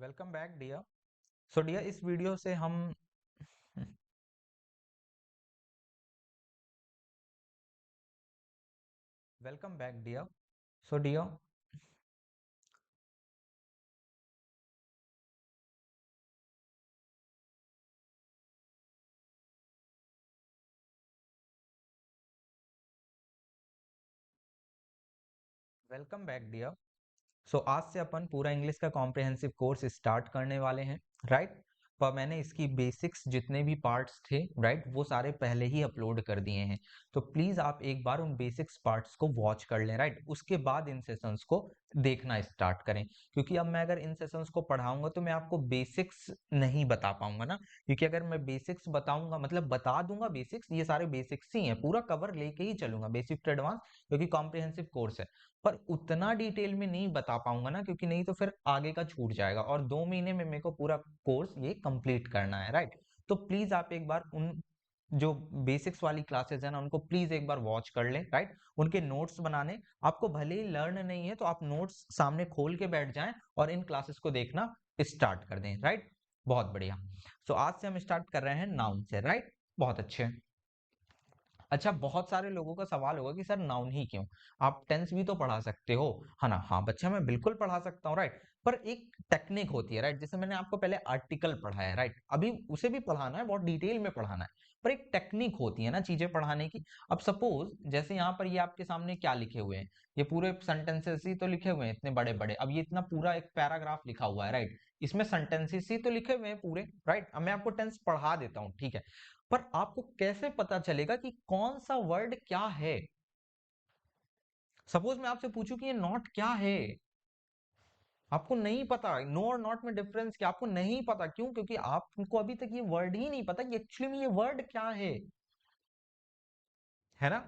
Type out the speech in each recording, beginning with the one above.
Welcome back dear. So dear, इस video से हम welcome back dear. So dear, welcome back dear. So आज से अपन पूरा इंग्लिश का कॉम्प्रिहेंसिव कोर्स स्टार्ट करने वाले हैं, राइट। पर मैंने इसकी बेसिक्स जितने भी पार्ट्स थे, राइट, वो सारे पहले ही अपलोड कर दिए हैं। तो प्लीज आप एक बार उन बेसिक्स पार्ट्स को वॉच कर लें, राइट। उसके बाद इन सेशंस को देखना स्टार्ट करें, क्योंकि अब मैं अगर इन सेशंस को पढ़ाऊंगा तो मैं आपको बेसिक्स नहीं बता पाऊंगा ना। क्योंकि अगर मैं बेसिक्स बताऊंगा मतलब बता दूंगा बेसिक्स, ये सारे बेसिक्स ही हैं, पूरा कवर लेके ही चलूंगा बेसिक टू एडवांस, क्योंकि कॉम्प्रिहेंसिव कोर्स है। पर उतना डिटेल में नहीं बता पाऊंगा ना, क्योंकि नहीं तो फिर आगे का छूट जाएगा, और 2 महीने में मेरे को पूरा कोर्स ये कंप्लीट करना है, राइट। तो प्लीज आप एक बार उन जो बेसिक्स वाली क्लासेस है ना, उनको प्लीज एक बार वॉच कर लें, राइट। उनके नोट्स बनाने, आपको भले ही लर्न नहीं है तो आप नोट्स सामने खोल के बैठ जाएं और इन क्लासेस को देखना स्टार्ट कर दें, राइट। बहुत बढ़िया। सो आज से हम स्टार्ट कर रहे हैं नाउन से, राइट। बहुत अच्छे। अच्छा, बहुत सारे लोगों का सवाल होगा कि सर नाउन ही क्यों, आप टेंस भी तो पढ़ा सकते हो, है ना। हाँ बच्चा, मैं बिल्कुल पढ़ा सकता हूँ, राइट। पर एक टेक्निक होती है, राइट। जैसे मैंने आपको पहले आर्टिकल पढ़ाया है, राइट, अभी उसे भी पढ़ाना है, बहुत डिटेल में पढ़ाना है। पर एक टेक्निक होती है ना चीजें पढ़ाने की। अब सपोज जैसे यहाँ पर ये आपके सामने क्या लिखे हुए हैं, ये पूरे सेंटेंसेस ही तो लिखे हुए हैं इतने बड़े बड़े। अब ये इतना पूरा एक पैराग्राफ लिखा हुआ है, राइट। इसमें सेंटेंसेस ही तो लिखे हुए हैं पूरे, राइट। अब मैं आपको टेंस पढ़ा देता हूँ, ठीक है। पर आपको कैसे पता चलेगा कि कौन सा वर्ड क्या है। सपोज मैं आपसे पूछूं कि ये नॉट क्या है, आपको नहीं पता। नो और नॉट में डिफरेंस क्या, आपको नहीं पता। क्यों? क्योंकि आपको अभी तक ये वर्ड ही नहीं पता कि एक्चुअली में ये वर्ड क्या है ना।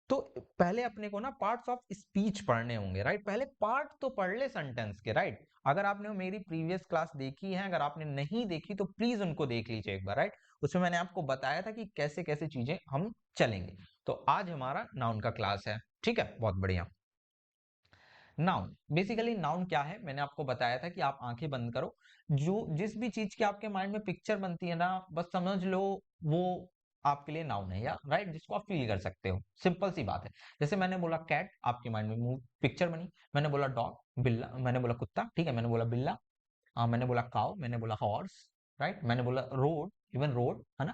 तो पहले अपने को ना पार्ट्स ऑफ स्पीच पढ़ने होंगे, राइट। पहले पार्ट तो पढ़ ले सेंटेंस के, राइट। अगर आपने मेरी प्रीवियस क्लास देखी है, अगर आपने नहीं देखी तो प्लीज उनको देख लीजिए एक बार, राइट। उसमें मैंने आपको बताया था कि कैसे कैसे चीजें हम चलेंगे। तो आज हमारा नाउन का क्लास है, ठीक है। बहुत बढ़िया। नाउन, बेसिकली नाउन क्या है, मैंने आपको बताया था कि आप आंखें बंद करो, जो जिस भी चीज की आपके माइंड में पिक्चर बनती है ना, बस समझ लो वो आपके लिए नाउन है, या राइट, जिसको आप फील कर सकते हो। सिंपल सी बात है। जैसे मैंने बोला कैट, आपके माइंड में मूव पिक्चर बनी। मैंने बोला डॉग, बिल्ला, मैंने बोला कुत्ता, ठीक है, मैंने बोला बिल्ला। मैंने बोला काउ, मैंने बोला हॉर्स, राइट। मैंने बोला रोड, इवन रोड, है ना।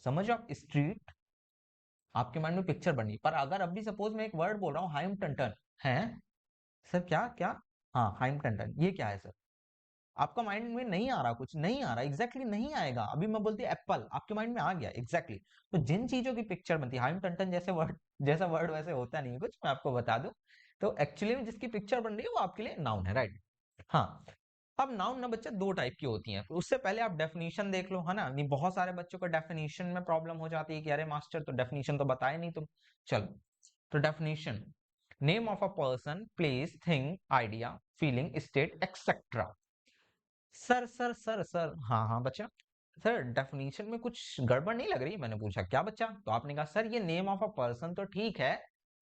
समझो आप, स्ट्रीट, आपके माइंड में पिक्चर बनी। पर अगर अभी सपोज मैं एक वर्ड बोल रहा हूँ, हाइम टन है। सर क्या क्या? हाँ, हाइम टन, ये क्या है सर? आपका माइंड में नहीं आ रहा, कुछ नहीं आ रहा, एग्जैक्टली नहीं आएगा। अभी मैं बोलती एप्पल, आपके माइंड में आ गया एग्जैक्टली। तो जिन चीजों की पिक्चर बनती है, हाइम टन जैसे वर्ड, जैसा वर्ड वैसे होता नहीं है कुछ, मैं आपको बता दूं। तो एक्चुअली में जिसकी पिक्चर बन रही है वो आपके लिए नाउन है, राइट। हाँ। अब नाउन ना बच्चा दो टाइप की होती हैं, उससे पहले आप डेफिनेशन देख लो, है ना। नहीं, बहुत सारे बच्चों को डेफिनेशन में प्रॉब्लम हो जाती है कि अरे मास्टर तो डेफिनेशन तो बताए नहीं तुम। चलो, तो definition, name of a person, place, thing, idea, feeling, state, etcetera. Sir sir sir sir, हाँ हाँ बच्चा। सर डेफिनेशन में कुछ गड़बड़ नहीं लग रही? मैंने पूछा क्या बच्चा, तो आपने कहा सर ये नेम ऑफ अ पर्सन तो ठीक है,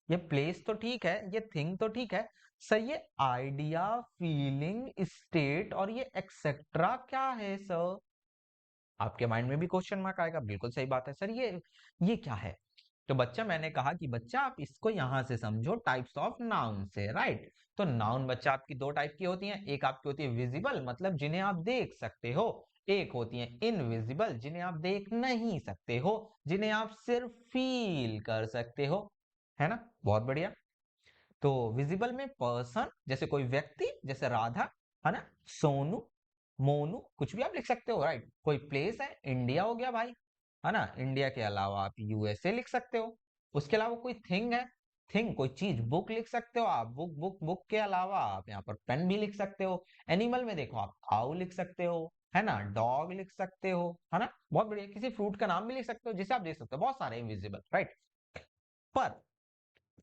ये प्लेस तो ठीक है, ये थिंग तो ठीक है। सर ये आइडिया, फीलिंग, स्टेट और ये एक्सेट्रा क्या है सर? आपके माइंड में भी क्वेश्चन मार्क आएगा, बिल्कुल सही बात है सर, ये क्या है? तो बच्चा, मैंने कहा कि बच्चा आप इसको यहां से समझो टाइप्स ऑफ नाउन से, राइट। तो नाउन बच्चा आपकी दो टाइप की होती हैं, एक आपकी होती है विजिबल, मतलब जिन्हें आप देख सकते हो। एक होती है इनविजिबल, जिन्हें आप देख नहीं सकते हो, जिन्हें आप सिर्फ फील कर सकते हो, है ना। बहुत बढ़िया। तो विजिबल में पर्सन, जैसे कोई व्यक्ति, जैसे राधा, है ना, सोनू, मोनू, कुछ भी आप लिख सकते हो, राइट। कोई प्लेस है, इंडिया हो गया भाई, है ना। इंडिया के अलावा आप यूएसए लिख सकते हो। उसके अलावा कोई थिंग है, थिंग कोई चीज, बुक लिख सकते हो आप, बुक बुक बुक के अलावा आप यहाँ पर पेन भी लिख सकते हो। एनिमल में देखो, आप काऊ लिख सकते हो, है ना, डॉग लिख सकते हो, है ना। बहुत बढ़िया। किसी फ्रूट का नाम भी लिख सकते हो, जिसे आप देख सकते हो, बहुत सारे इनविजिबल, राइट। पर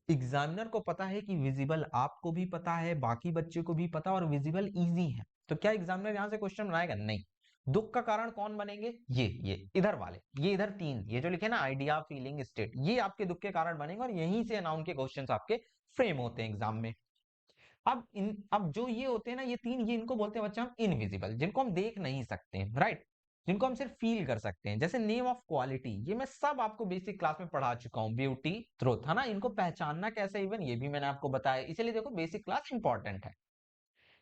एग्जामिनर को पता है कि विजिबल आपको भी पता है, बाकी बच्चे को भी पता, और विजिबल इजी है। तो क्या एग्जामिनर यहां से क्वेश्चन बनाएगा? नहीं। दुख का कारण कौन बनेंगे? ये इधर वाले, ये इधर तीन, ये जो लिखे ना, आइडिया, फीलिंग, स्टेट, ये आपके दुख के कारण बनेंगे, और यहीं से नाउन के क्वेश्चंस आपके फ्रेम होते हैं एग्जाम में। अब जो ये होते हैं ना, ये तीन, ये इनको बोलते हैं बच्चा हम इनविजिबल, जिनको हम देख नहीं सकते हैं, राइट, जिनको हम सिर्फ फील कर सकते हैं। जैसे नेम ऑफ क्वालिटी, ये मैं सब आपको बेसिक क्लास में पढ़ा चुका हूँ। ब्यूटी, ट्रुथ, है ना, इनको पहचानना कैसे, इवन ये भी मैंने आपको बताया। इसलिए देखो बेसिक क्लास इंपॉर्टेंट है।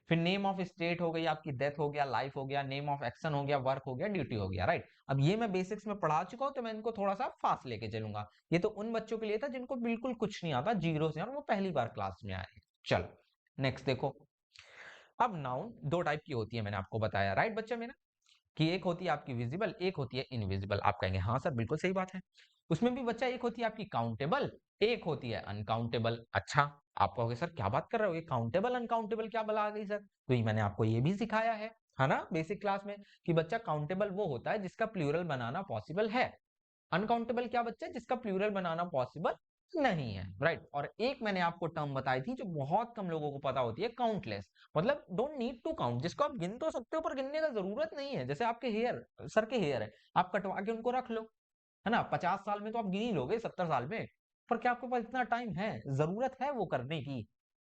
फिर नेम ऑफ स्टेट हो गई आपकी, डेथ हो गया, लाइफ हो गया, नेम ऑफ एक्शन हो गया, वर्क हो गया, ड्यूटी हो गया, राइट। अब ये मैं बेसिक्स में पढ़ा चुका हूं, तो मैं इनको थोड़ा सा फास्ट लेके चलूंगा। ये तो उन बच्चों के लिए था जिनको बिल्कुल कुछ नहीं आता, जीरो से, और वो पहली बार क्लास में आए। चलो नेक्स्ट देखो। अब नाउन दो टाइप की होती है, मैंने आपको बताया, राइट बच्चा मेरा, कि एक होती है आपकी विजिबल, एक होती है इनविजिबल। आप कहेंगे हाँ सर बिल्कुल सही बात है। उसमें भी बच्चा एक होती है आपकी काउंटेबल, एक होती है अनकाउंटेबल। अच्छा, आप कहोगे सर क्या बात कर रहे हो, ये काउंटेबल अनकाउंटेबल क्या बला आ गई सर? तो ये मैंने आपको ये भी सिखाया है ना बेसिक क्लास में, कि बच्चा काउंटेबल वो होता है जिसका प्लूरल बनाना पॉसिबल है। अनकाउंटेबल क्या बच्चा, जिसका प्लूरल बनाना पॉसिबल नहीं है, राइट। और एक मैंने आपको टर्म बताई थी जो बहुत कम लोगों को पता होती है, काउंटलेस, मतलब डोंट नीड टू काउंट, जिसको आप गिन तो सकते हो पर गिनने का जरूरत नहीं है। जैसे आपके हेयर, सर के हेयर है, आप कटवा के उनको रख लो, है ना, 50 साल में तो आप गिन ही लोगे, 70 साल में। पर क्या आपके पास इतना टाइम है, जरूरत है वो करने की?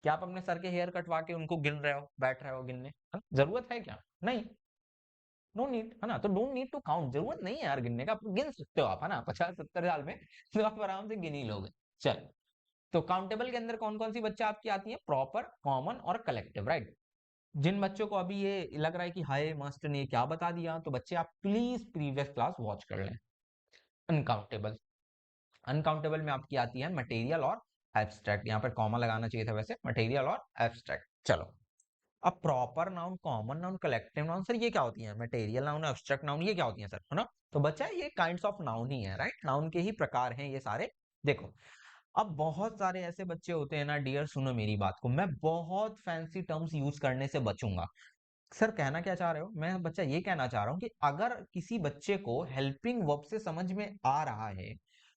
क्या आप अपने सर के हेयर कटवा के उनको गिन रहे हो, बैठ रहे हो गिनने, है ना? जरूरत है क्या? नहीं, नो नीड, है ना। तो डोंट नीड टू काउंट, जरूरत नहीं है यार गिनने का, गिन सकते हो आप, है ना, 50-70 साल में तो आप आराम से गिन ही लोगे। चल, तो काउंटेबल के अंदर कौन कौन सी बच्चा आपकी आती है? प्रॉपर, कॉमन और कलेक्टिव, राइट। जिन बच्चों को अभी ये लग रहा है कि हाय मास्टर ने क्या बता दिया, तो बच्चे आप प्लीज प्रीवियस क्लास वॉच कर लें। अनकाउंटेबल, अनकाउंटेबल में आपकी आती है मटेरियल और एब्स्ट्रैक्ट, यहाँ पर कॉमा लगाना चाहिए था वैसे, मटेरियल और एब्स्ट्रैक्ट। चलो, अब proper noun, common noun, collective noun, sir ये क्या होती है? मटेरियल नाउन, एब्स्ट्रैक्ट नाउन, ये क्या होती है सर, है ना? तो बच्चा ये काइंड्स ऑफ नाउन ही है, राइट, नाउन के ही प्रकार हैं ये सारे। देखो, अब बहुत सारे ऐसे बच्चे होते हैं ना डियर, सुनो मेरी बात को, मैं बहुत फैंसी टर्म्स यूज करने से बचूंगा। सर कहना क्या चाह रहे हो? मैं बच्चा ये कहना चाह रहा हूँ कि अगर किसी बच्चे को हेल्पिंग वर्ब से समझ में आ रहा है,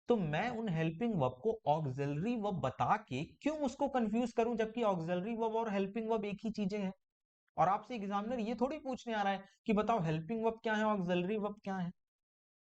तो मैं उन हेल्पिंग वर्ब को ऑक्सिलरी वर्ब बता के क्यों उसको कंफ्यूज करूं, जबकि ऑक्सिलरी वर्ब और हेल्पिंग वर्ब एक ही चीजें हैं। और आपसे एग्जामिनर ये थोड़ी पूछने आ रहा है कि बताओ हेल्पिंग वर्ब क्या है, ऑक्सिलरी वर्ब क्या है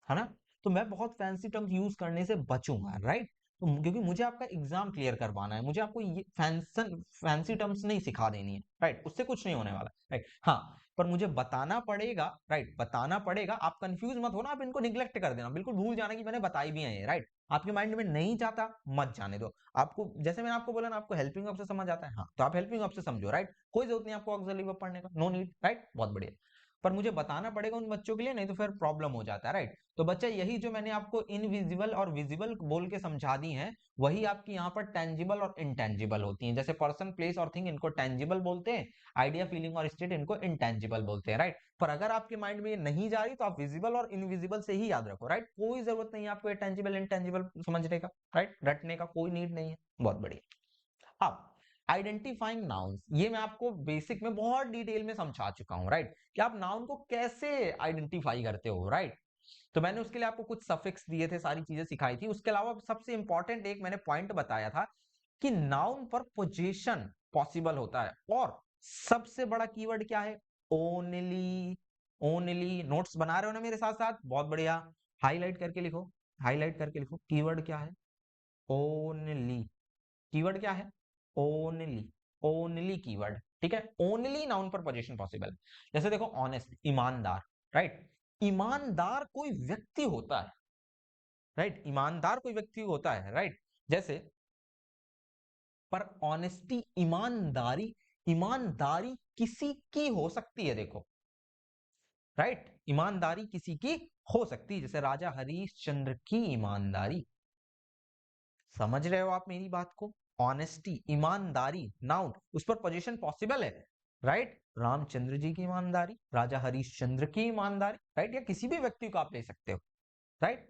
ना? तो मैं बहुत फैंसी टर्म्स यूज करने से बचूंगा, राइट। तो क्योंकि मुझे आपका एग्जाम क्लियर करवाना है, मुझे आपको ये फैंसी टर्म्स नहीं सिखा देनी है, राइट, उससे कुछ नहीं होने वाला, राइट। हाँ, पर मुझे बताना पड़ेगा, राइट, बताना पड़ेगा। आप कंफ्यूज मत होना, आप इनको निग्लेक्ट कर देना, बिल्कुल भूल जाना कि मैंने बताई भी है, राइट। आपके माइंड में नहीं जाता, मत जाने दो। आपको जैसे मैंने आपको बोला ना, आपको हेल्पिंग वर्ब से समझ आता है, हाँ, तो आप हेल्पिंग वर्ब से समझो, राइट, कोई जरूरत नहीं आपको ऑक्सिलरी वर्ब पढ़ने का, नो नीड, राइट, बहुत बढ़िया। पर मुझे बताना पड़ेगा उन बच्चों के लिए, नहीं तो फिर प्रॉब्लम हो जाता है, राइट। तो बच्चा यही जो मैंने आपको इनविजिबल और विजिबल बोल के समझा दी हैं, वही आपकी यहाँ पर टेंजिबल और इनटेंजिबल होती हैं। जैसे पर्सन, प्लेस और थिंग इनको टेंजिबल बोलते हैं, आइडिया, फीलिंग और स्टेट इनको इंटेंजिबल बोलते हैं, राइट। पर अगर आपके माइंड में ये नहीं जा रही, तो आप विजिबल और इनविजिबल से ही याद रखो, राइट। कोई जरूरत नहीं है आपको ये टेंजिबल इंटेंजिबल समझने का, राइट, रटने का कोई नीड नहीं है। बहुत बढ़िया। अब आइडेंटिफाइंग नाउन्स, ये मैं आपको बेसिक में बहुत डिटेल में समझा चुका हूं, राइट, कि आप नाउन को कैसे आइडेंटिफाई करते हो, राइट। तो मैंने उसके लिए आपको कुछ सफिक्स दिए थे, सारी चीजें सिखाई थी। उसके अलावा सबसे इंपॉर्टेंट एक मैंने पॉइंट बताया था कि नाउन पर पोजीशन पॉसिबल होता है, और सबसे बड़ा कीवर्ड क्या है? ओनली। ओनली नोट्स बना रहे हो ना मेरे साथ साथ? बहुत बढ़िया, हाईलाइट करके लिखो, हाईलाइट करके लिखो, कीवर्ड क्या है? ओनली। कीवर्ड क्या है? ओनली। ओनली कीवर्ड, ठीक है। ओनली नाउन पर पोजीशन पॉसिबल। जैसे देखो, ऑनेस्ट, ईमानदार, राइट। ईमानदार कोई व्यक्ति होता है, राइट, ईमानदार कोई व्यक्ति होता है, राइट। जैसे, पर ऑनेस्टी, ईमानदारी, ईमानदारी किसी की हो सकती है, देखो, राइट, ईमानदारी किसी की हो सकती है, जैसे राजा हरिश्चंद्र की ईमानदारी। समझ रहे हो आप मेरी बात को? ऑनेस्टी, ईमानदारी, नाउन, उस पर पोजीशन पॉसिबल है, राइट। रामचंद्र जी की ईमानदारी, राजा हरिश्चंद्र की ईमानदारी, राइट, या किसी भी व्यक्ति को आप ले सकते हो, राइट।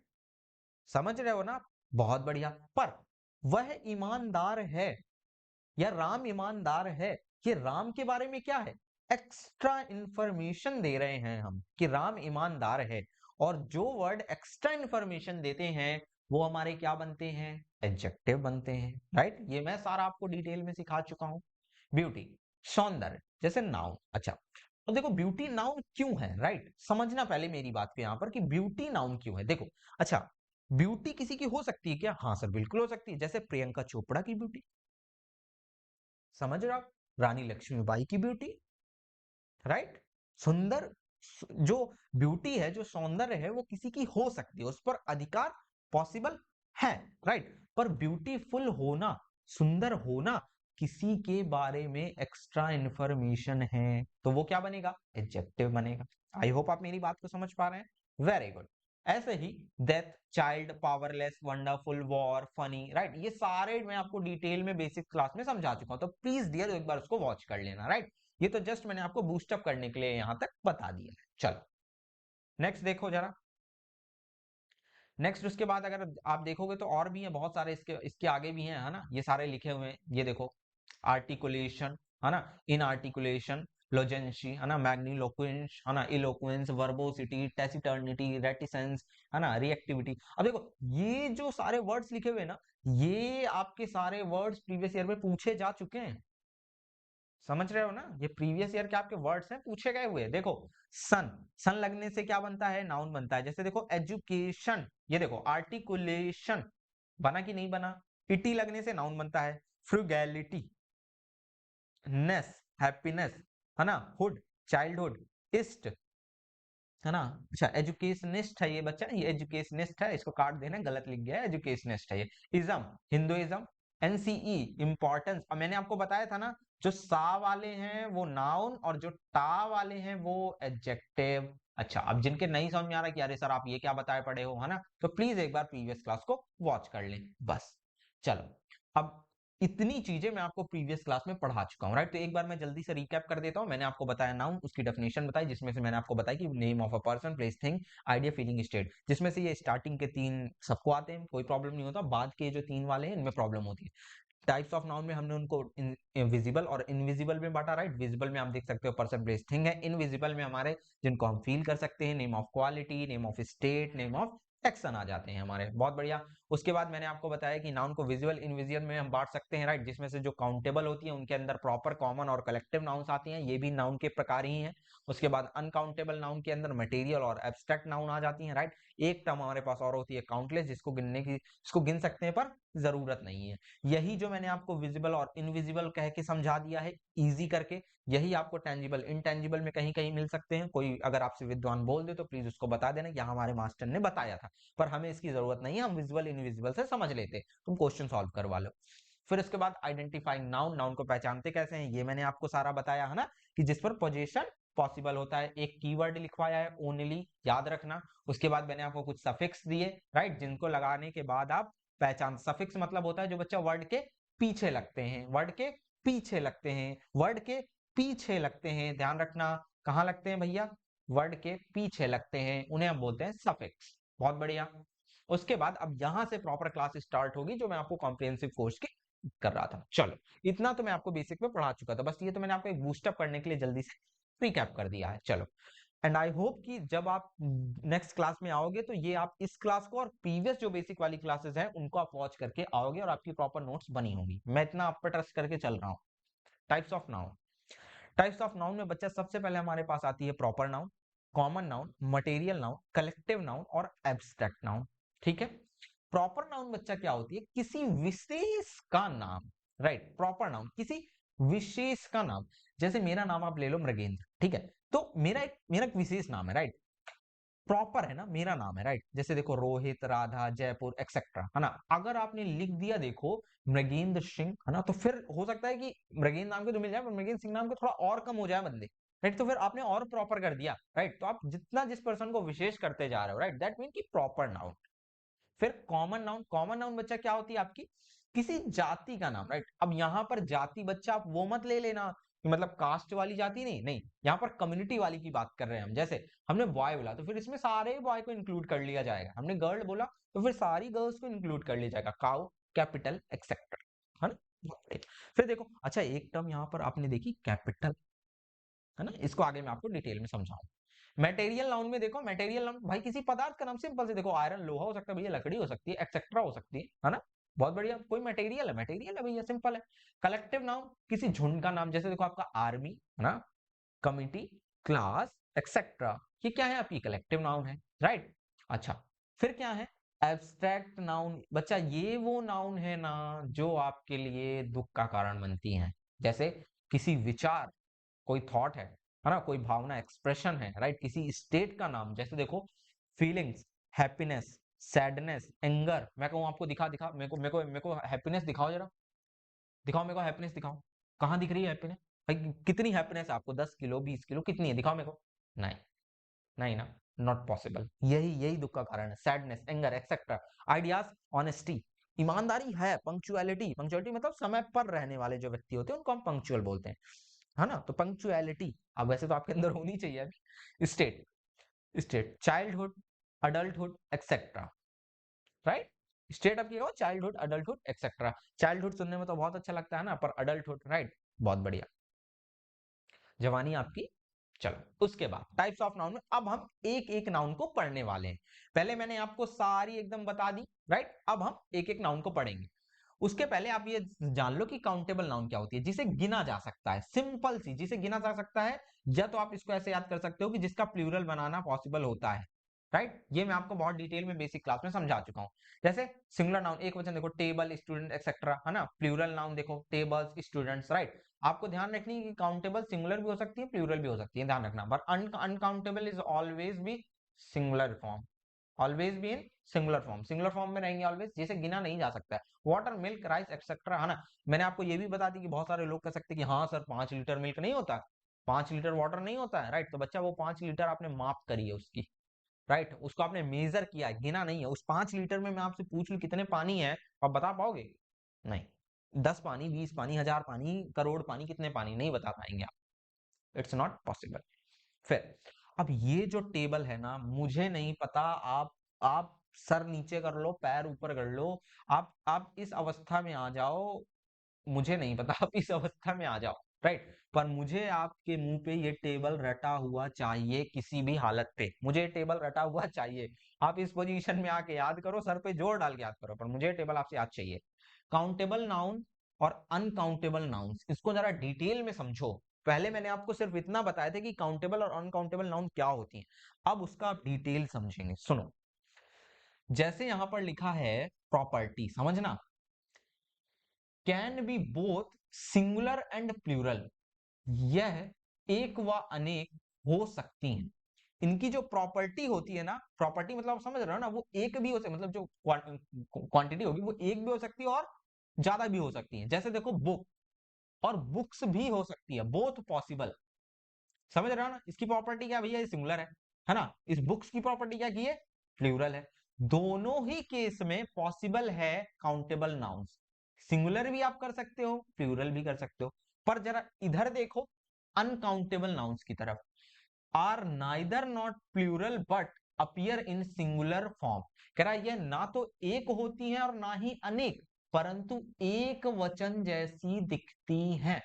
समझ रहे हो ना? बहुत बढ़िया। पर वह ईमानदार है, या राम ईमानदार है, कि राम के बारे में क्या है? एक्स्ट्रा इंफॉर्मेशन दे रहे हैं हम कि राम ईमानदार है। और जो वर्ड एक्स्ट्रा इंफॉर्मेशन देते हैं, वो हमारे क्या बनते हैं? एडजेक्टिव बनते हैं, राइट। ये मैं सारा आपको डिटेल में सिखा चुका हूं। ब्यूटी, सौंदर्य, जैसे नाउन। अच्छा, तो देखो ब्यूटी नाउन क्यों है, राइट, समझना पहले मेरी बात को यहां पर, कि ब्यूटी नाउन क्यों है। देखो, अच्छा, ब्यूटी किसी की हो सकती है क्या? हाँ सर बिल्कुल हो सकती है, जैसे प्रियंका चोपड़ा की ब्यूटी। समझ रहे हो आप? रानी लक्ष्मीबाई की ब्यूटी, राइट। सुंदर, जो ब्यूटी है, जो सौंदर्य है, वो किसी की हो सकती है, उस पर अधिकार पॉसिबल है, राइट। पर ब्यूटीफुल होना, सुंदर होना, किसी के बारे में एक्स्ट्रा इंफॉर्मेशन है तो वो क्या बनेगा, एडजेक्टिव बनेगा। आई होप आप मेरी बात को समझ पा रहे हैं, वेरी गुड। ऐसे ही death, child, powerless, wonderful, war, funny, right, ये सारे मैं आपको डिटेल में बेसिक क्लास में समझा चुका हूं, तो प्लीज डियर एक बार उसको वॉच कर लेना, राइट। ये तो जस्ट मैंने आपको बूस्टअप करने के लिए यहां तक बता दिया है। चलो नेक्स्ट देखो जरा। नेक्स्ट उसके बाद अगर आप देखोगे तो और भी है बहुत सारे, इसके इसके आगे भी हैं, है ना, ये सारे लिखे हुए हैं, ये देखो। आर्टिकुलेशन, है ना, इन आर्टिकुलेशन, लोजेंसी, है ना, मैग्निलोक्वेंस, है ना, इलोक्वेंस, वर्बोसिटी, टेसिटर्निटी, रेटिसेंस, है ना, रिएक्टिविटी। अब देखो ये जो सारे वर्ड्स लिखे हुए हैं ना, ये आपके सारे वर्ड्स प्रीवियस ईयर में पूछे जा चुके हैं। समझ रहे हो ना, ये प्रीवियस ईयर के आपके वर्ड्स हैं, पूछे गए हुए। देखो सन, सन लगने से क्या बनता है, नाउन बनता है। जैसे देखो एजुकेशन, ये देखो आर्टिकुलेशन, बना कि नहीं बना। इटी लगने से नाउन बनता है। फ्रुगैलिटी, नेस, हैप्पीनेस, है ना, हुड, चाइल्डहुड, इस्ट, है ना। अच्छा एजुकेशनिस्ट है ये बच्चा, ये एजुकेशनिस्ट है, इसको काट देना, गलत लिख गया है, एजुकेशनिस्ट है ये। Ism, Hinduism. Ence, importance. अब मैंने आपको बताया था ना, जो सा वाले हैं वो नाउन और जो टा वाले हैं वो एडजेक्टिव। अच्छा अब जिनके नहीं समझ में आ रहा कि अरे सर आप ये क्या बताए पड़े हो, है ना, तो प्लीज एक बार प्रीवियस क्लास को वॉच कर लें बस। चलो अब इतनी चीजें मैं आपको प्रीवियस क्लास में पढ़ा चुका हूं, राइट। तो एक बार मैं जल्दी से रिकैप कर देता हूं। मैंने आपको बताया नाउन, उसकी डेफिनेशन बताई, जिसमें से मैंने आपको बताया कि name of a person, place, thing, idea, feeling, state, जिसमें से ये स्टार्टिंग के तीन सबको आते हैं, कोई प्रॉब्लम नहीं होता। बाद के जो तीन वाले हैं इनमें प्रॉब्लम होती है। टाइप्स ऑफ नाउन में हमने उनको विजिबल और इनविजिबल में बांटा, राइट। विजिबल में आप देख सकते हो पर्सन, प्लेस, थिंग है। इनविजिबल में हमारे जिनको हम फील कर सकते हैं, name of quality, name of state, name of action आ जाते हैं हमारे, बहुत बढ़िया। उसके बाद मैंने आपको बताया कि नाउन को विजुअल, इनविजिबल में हम बांट सकते हैं, राइट, जिसमें से जो काउंटेबल होती है उनके अंदर प्रॉपर, कॉमन और कलेक्टिव नाउन्स आती हैं, ये भी नाउन के प्रकार ही हैं। उसके बाद अनकाउंटेबल नाउन के अंदर मटेरियल और एब्स्ट्रैक्ट नाउन आ जाती हैं, राइट। एक टर्म हमारे पास और होती है काउंटलेस, जिसको गिनने की, इसको गिन सकते हैं पर जरूरत नहीं है। यही जो मैंने आपको विजिबल और इनविजिबल कह के समझा दिया है इजी करके, यही आपको टेंजिबल, इनटेंजिबल में कहीं कहीं मिल सकते हैं। कोई अगर आपसे विद्वान बोल दे तो प्लीज उसको बता देना, यहाँ हमारे मास्टर ने बताया था, पर हमें इसकी जरूरत नहीं है, हम विजुअल इनविजिबल से समझ लेते, तुम क्वेश्चन सॉल्व करवा लो। फिर उसके बाद आइडेंटिफाइंग नाउन, नाउन को पहचानते कैसे हैं, ये मैंने आपको सारा बताया है ना, कि जिस पर पोजीशन पॉसिबल होता है। एक कीवर्ड लिखवाया है ओनली, याद रखना। उसके बाद मैंने आपको कुछ सफिक्स दिए, राइट, जिनको लगाने के बाद आप पहचान। सफिक्स मतलब होता है जो बच्चा वर्ड के पीछे लगते हैं, वर्ड के पीछे लगते हैं, वर्ड के पीछे लगते हैं, ध्यान रखना। कहां लगते हैं भैया, वर्ड के पीछे लगते हैं, उन्हें हम बोलते हैं सफिक्स, बहुत बढ़िया। उसके बाद अब यहां से प्रॉपर क्लास स्टार्ट होगी, जो मैं आपको कॉम्प्रिहेंसिव कोर्स की कर रहा था। चलो इतना तो मैं आपको बेसिक में पढ़ा चुका था, बस ये तो मैंने आपको एक बूस्टअप करने के लिए जल्दी से रिकैप कर दिया है। चलो एंड आई होप कि जब आप नेक्स्ट क्लास में आओगे तो ये आप इस क्लास को और प्रीवियस जो बेसिक वाली क्लासेस हैं उनको आप वॉच करके आओगे और आपकी प्रॉपर नोट्स बनी होंगी, मैं इतना आप पर ट्रस्ट करके चल रहा हूँ। Types of noun, types of noun में बच्चा सबसे पहले हमारे पास आती है proper noun, common noun, material noun, collective noun और एब्स्ट्रैक्ट नाउन। ठीक है। प्रॉपर नाउन बच्चा क्या होती है, किसी विशेष का नाम, राइट। प्रॉपर नाउन किसी विशेष का नाम, जैसे मेरा नाम आप ले लो मृगेंद्र, ठीक है, तो मेरा एक विशेष नाम है, राइट, प्रॉपर है ना, मेरा नाम है, राइट। जैसे देखो रोहित, राधा, जयपुर एक्सेट्रा, है ना। अगर आपने लिख दिया देखो मृगेंद्र सिंह, है ना, तो फिर हो सकता है कि मृगेंद्र नाम के तो मिल जाए, पर मृगेंद्र सिंह नाम के थोड़ा और कम हो जाए बंदे, राइट। तो फिर आपने और प्रॉपर कर दिया, राइट। तो आप जितना जिस पर्सन को विशेष करते जा रहे हो, राइट, दैट मीन की प्रॉपर नाउन। फिर कॉमन नाउन, कॉमन नाउन बच्चा क्या होती है आपकी, किसी जाति का नाम, राइट। अब यहां पर जाति बच्चा आप वो मत ले लेना कि मतलब कास्ट वाली जाति, नहीं नहीं, यहाँ पर कम्युनिटी वाली की बात कर रहे हैं हम। जैसे हमने बॉय बोला तो फिर इसमें सारे बॉय को इंक्लूड कर लिया जाएगा, हमने गर्ल बोला तो फिर सारी गर्ल्स को इंक्लूड कर लिया जाएगा, काउ, कैपिटल एक्सेट्रा, है ना। फिर देखो अच्छा एक टर्म यहाँ पर आपने देखी कैपिटल, है ना, इसको आगे मैं आपको डिटेल में समझाऊंगा। मटेरियल नाउन में देखो, मटेरियल नाउन भाई किसी पदार्थ का नाम, सिंपल से देखो आयरन लोहा हो सकता है भैया, लकड़ी हो सकती है, एक्सेट्रा हो सकती है ना, बहुत बढ़िया, कोई मटेरियल है भैया, सिंपल है। कलेक्टिव नाउन किसी झुंड का नाम, जैसे देखो आपका आर्मी, है ना, कमिटी, क्लास एक्सेट्रा, ये क्या है आपकी कलेक्टिव नाउन है, राइट। अच्छा फिर क्या है एब्स्ट्रैक्ट नाउन बच्चा, ये वो नाउन है ना जो आपके लिए दुख का कारण बनती हैं, जैसे किसी विचार, कोई थॉट है ना, कोई भावना, एक्सप्रेशन है, राइट, किसी स्टेट का नाम, जैसे देखो फीलिंग्स, हैप्पीनेस, सैडनेस, एंगर। मैं कहूँ आपको दिखा दिखा मेरे को हैप्पीनेस दिखाओ जरा, दिखाओ मेरे को हैप्पीनेस दिखाओ, कहाँ दिख रही है हैप्पीनेस? भाई कितनी हैप्पीनेस है आपको, 10 किलो, 20 किलो, कितनी है, दिखाओ मेरे को। नहीं, नहीं ना, नॉट पॉसिबल। यही यही दुख का कारण है, sadness, anger, etcetera. Ideas, honesty, ईमानदारी है, पंक्चुअलिटी, पंक्चुअलिटी मतलब समय पर रहने वाले जो व्यक्ति होते हैं उनको हम पंक्चुअल बोलते हैं, है ना। तो पंक्चुअलिटी अब वैसे तो आपके अंदर होनी चाहिए अभी। State, state, childhood, adulthood, etcetera, right. State आपकी हो चाइल्डहुड, अडल्टहुड, एक्सेट्रा। चाइल्डहुड सुनने में तो बहुत अच्छा लगता है ना, पर अडल्टहुड, राइट, बहुत बढ़िया, जवानी आपकी। चलो उसके बाद टाइप्स ऑफ नाउन में अब हम एक एक नाउन को पढ़ने वाले हैं। पहले मैंने आपको सारी एकदम बता दी, राइट, अब हम एक एक नाउन को पढ़ेंगे। उसके पहले आप ये जान लो कि काउंटेबल नाउन क्या होती है, जिसे गिना जा सकता है, सिंपल सी, जिसे गिना जा सकता है। या तो आप इसको ऐसे याद कर सकते हो कि जिसका प्लूरल बनाना पॉसिबल होता है, राइट। ये मैं आपको बहुत डिटेल में बेसिक क्लास में समझा चुका हूं। जैसे सिंगुलर नाउन, एक वचन देखो टेबल, स्टूडेंट, एक्सेट्रा, है ना। प्लूरल नाउन देखो टेबल्स, स्टूडेंट्स, राइट। आपको ध्यान रखनी है कि काउंटेबल सिंगुलर भी हो सकती है, प्लूरल भी हो सकती है, ध्यान रखना। But uncountable is always be singular form, always be in singular form, singular form में रहेंगे ऑलवेज, जिसे गिना नहीं जा सकता है। वाटर, मिल्क, राइस, एक्सेट्रा, है ना। मैंने आपको ये भी बता दी कि बहुत सारे लोग कह सकते हैं कि हाँ सर 5 लीटर मिल्क नहीं होता, 5 लीटर वाटर नहीं होता है, राइट। तो बच्चा वो 5 लीटर आपने माप करी है उसकी, राइट, उसको आपने मेजर किया है, गिना नहीं है। उस 5 लीटर में मैं आपसे पूछ लूं कितने पानी है, आप बता पाओगे? नहीं। 10 पानी, 20 पानी, 1000 पानी, करोड़ पानी, कितने पानी, नहीं बता पाएंगे आप, इट्स नॉट पॉसिबल। फिर अब ये जो टेबल है ना, मुझे नहीं पता, आप सर नीचे कर लो, पैर ऊपर कर लो, आप इस अवस्था में आ जाओ, मुझे नहीं पता, आप इस अवस्था में आ जाओ, राइट। पर मुझे आपके मुंह पे ये टेबल रटा हुआ चाहिए, किसी भी हालत पे मुझे टेबल रटा हुआ चाहिए। आप इस पोजीशन में आके याद करो, सर पे जोर डाल के याद करो, पर मुझे टेबल आपसे याद चाहिए। काउंटेबल नाउन और अनकाउंटेबल नाउन्स, इसको जरा डिटेल में समझो। पहले मैंने आपको सिर्फ इतना बताया था कि काउंटेबल और अनकाउंटेबल नाउन क्या होती हैं, अब उसका आप डिटेल समझेंगे, सुनो। जैसे यहां पर लिखा है प्रॉपर्टी, समझना, can be both singular and plural, यह एक व अनेक हो सकती हैं। इनकी जो प्रॉपर्टी होती है ना, प्रॉपर्टी मतलब आप समझ रहे हो ना, वो एक भी हो सकती, मतलब जो क्वांटिटी होगी वो एक भी हो सकती है और ज्यादा भी हो सकती है। जैसे देखो बुक और बुक्स भी हो सकती है, बोथ पॉसिबल। समझ रहे हो ना, इसकी प्रॉपर्टी क्या है भैया, ये सिंगुलर है ना। इस बुक्स की प्रॉपर्टी क्या की है, प्लूरल है। दोनों ही केस में पॉसिबल है काउंटेबल नाउन्स, सिंगुलर भी आप कर सकते हो, प्लूरल भी कर सकते हो। पर जरा इधर देखो अनकाउंटेबल नाउन्स की तरफ, are neither not plural but appear in singular form. कह रहा है ये ना तो एक होती है और ना ही अनेक, परंतु एक वचन जैसी दिखती हैं,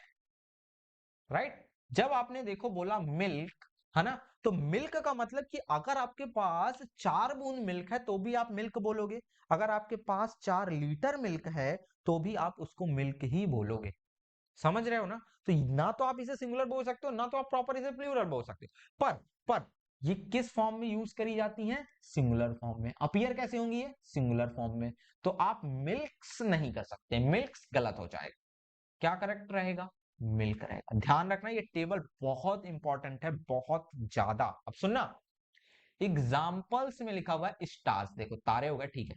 राइट। जब आपने देखो बोला मिल्क, है ना, तो मिल्क का मतलब कि अगर आपके पास 4 बूंद मिल्क है तो भी आप मिल्क बोलोगे, अगर आपके पास 4 लीटर मिल्क है तो भी आप उसको मिल्क ही बोलोगे। समझ रहे हो ना। तो ना तो आप इसे सिंगुलर बोल सकते हो, ना तो आप प्रॉपर इसे प्लूरल बोल सकते हो। पर ये किस फॉर्म में यूज करी जाती हैं, सिंगुलर फॉर्म में। अपीयर कैसे होंगी ये, सिंगुलर फॉर्म में। तो आप मिल्क्स नहीं कर सकते, मिल्क्स गलत हो जाएगा, क्या करेक्ट रहेगा, मिल्क रहेगा। ध्यान रखना ये टेबल बहुत इंपॉर्टेंट है, बहुत ज्यादा। अब सुनना, एग्जाम्पल्स में लिखा हुआ है स्टार्स, देखो तारे हो गए, ठीक है,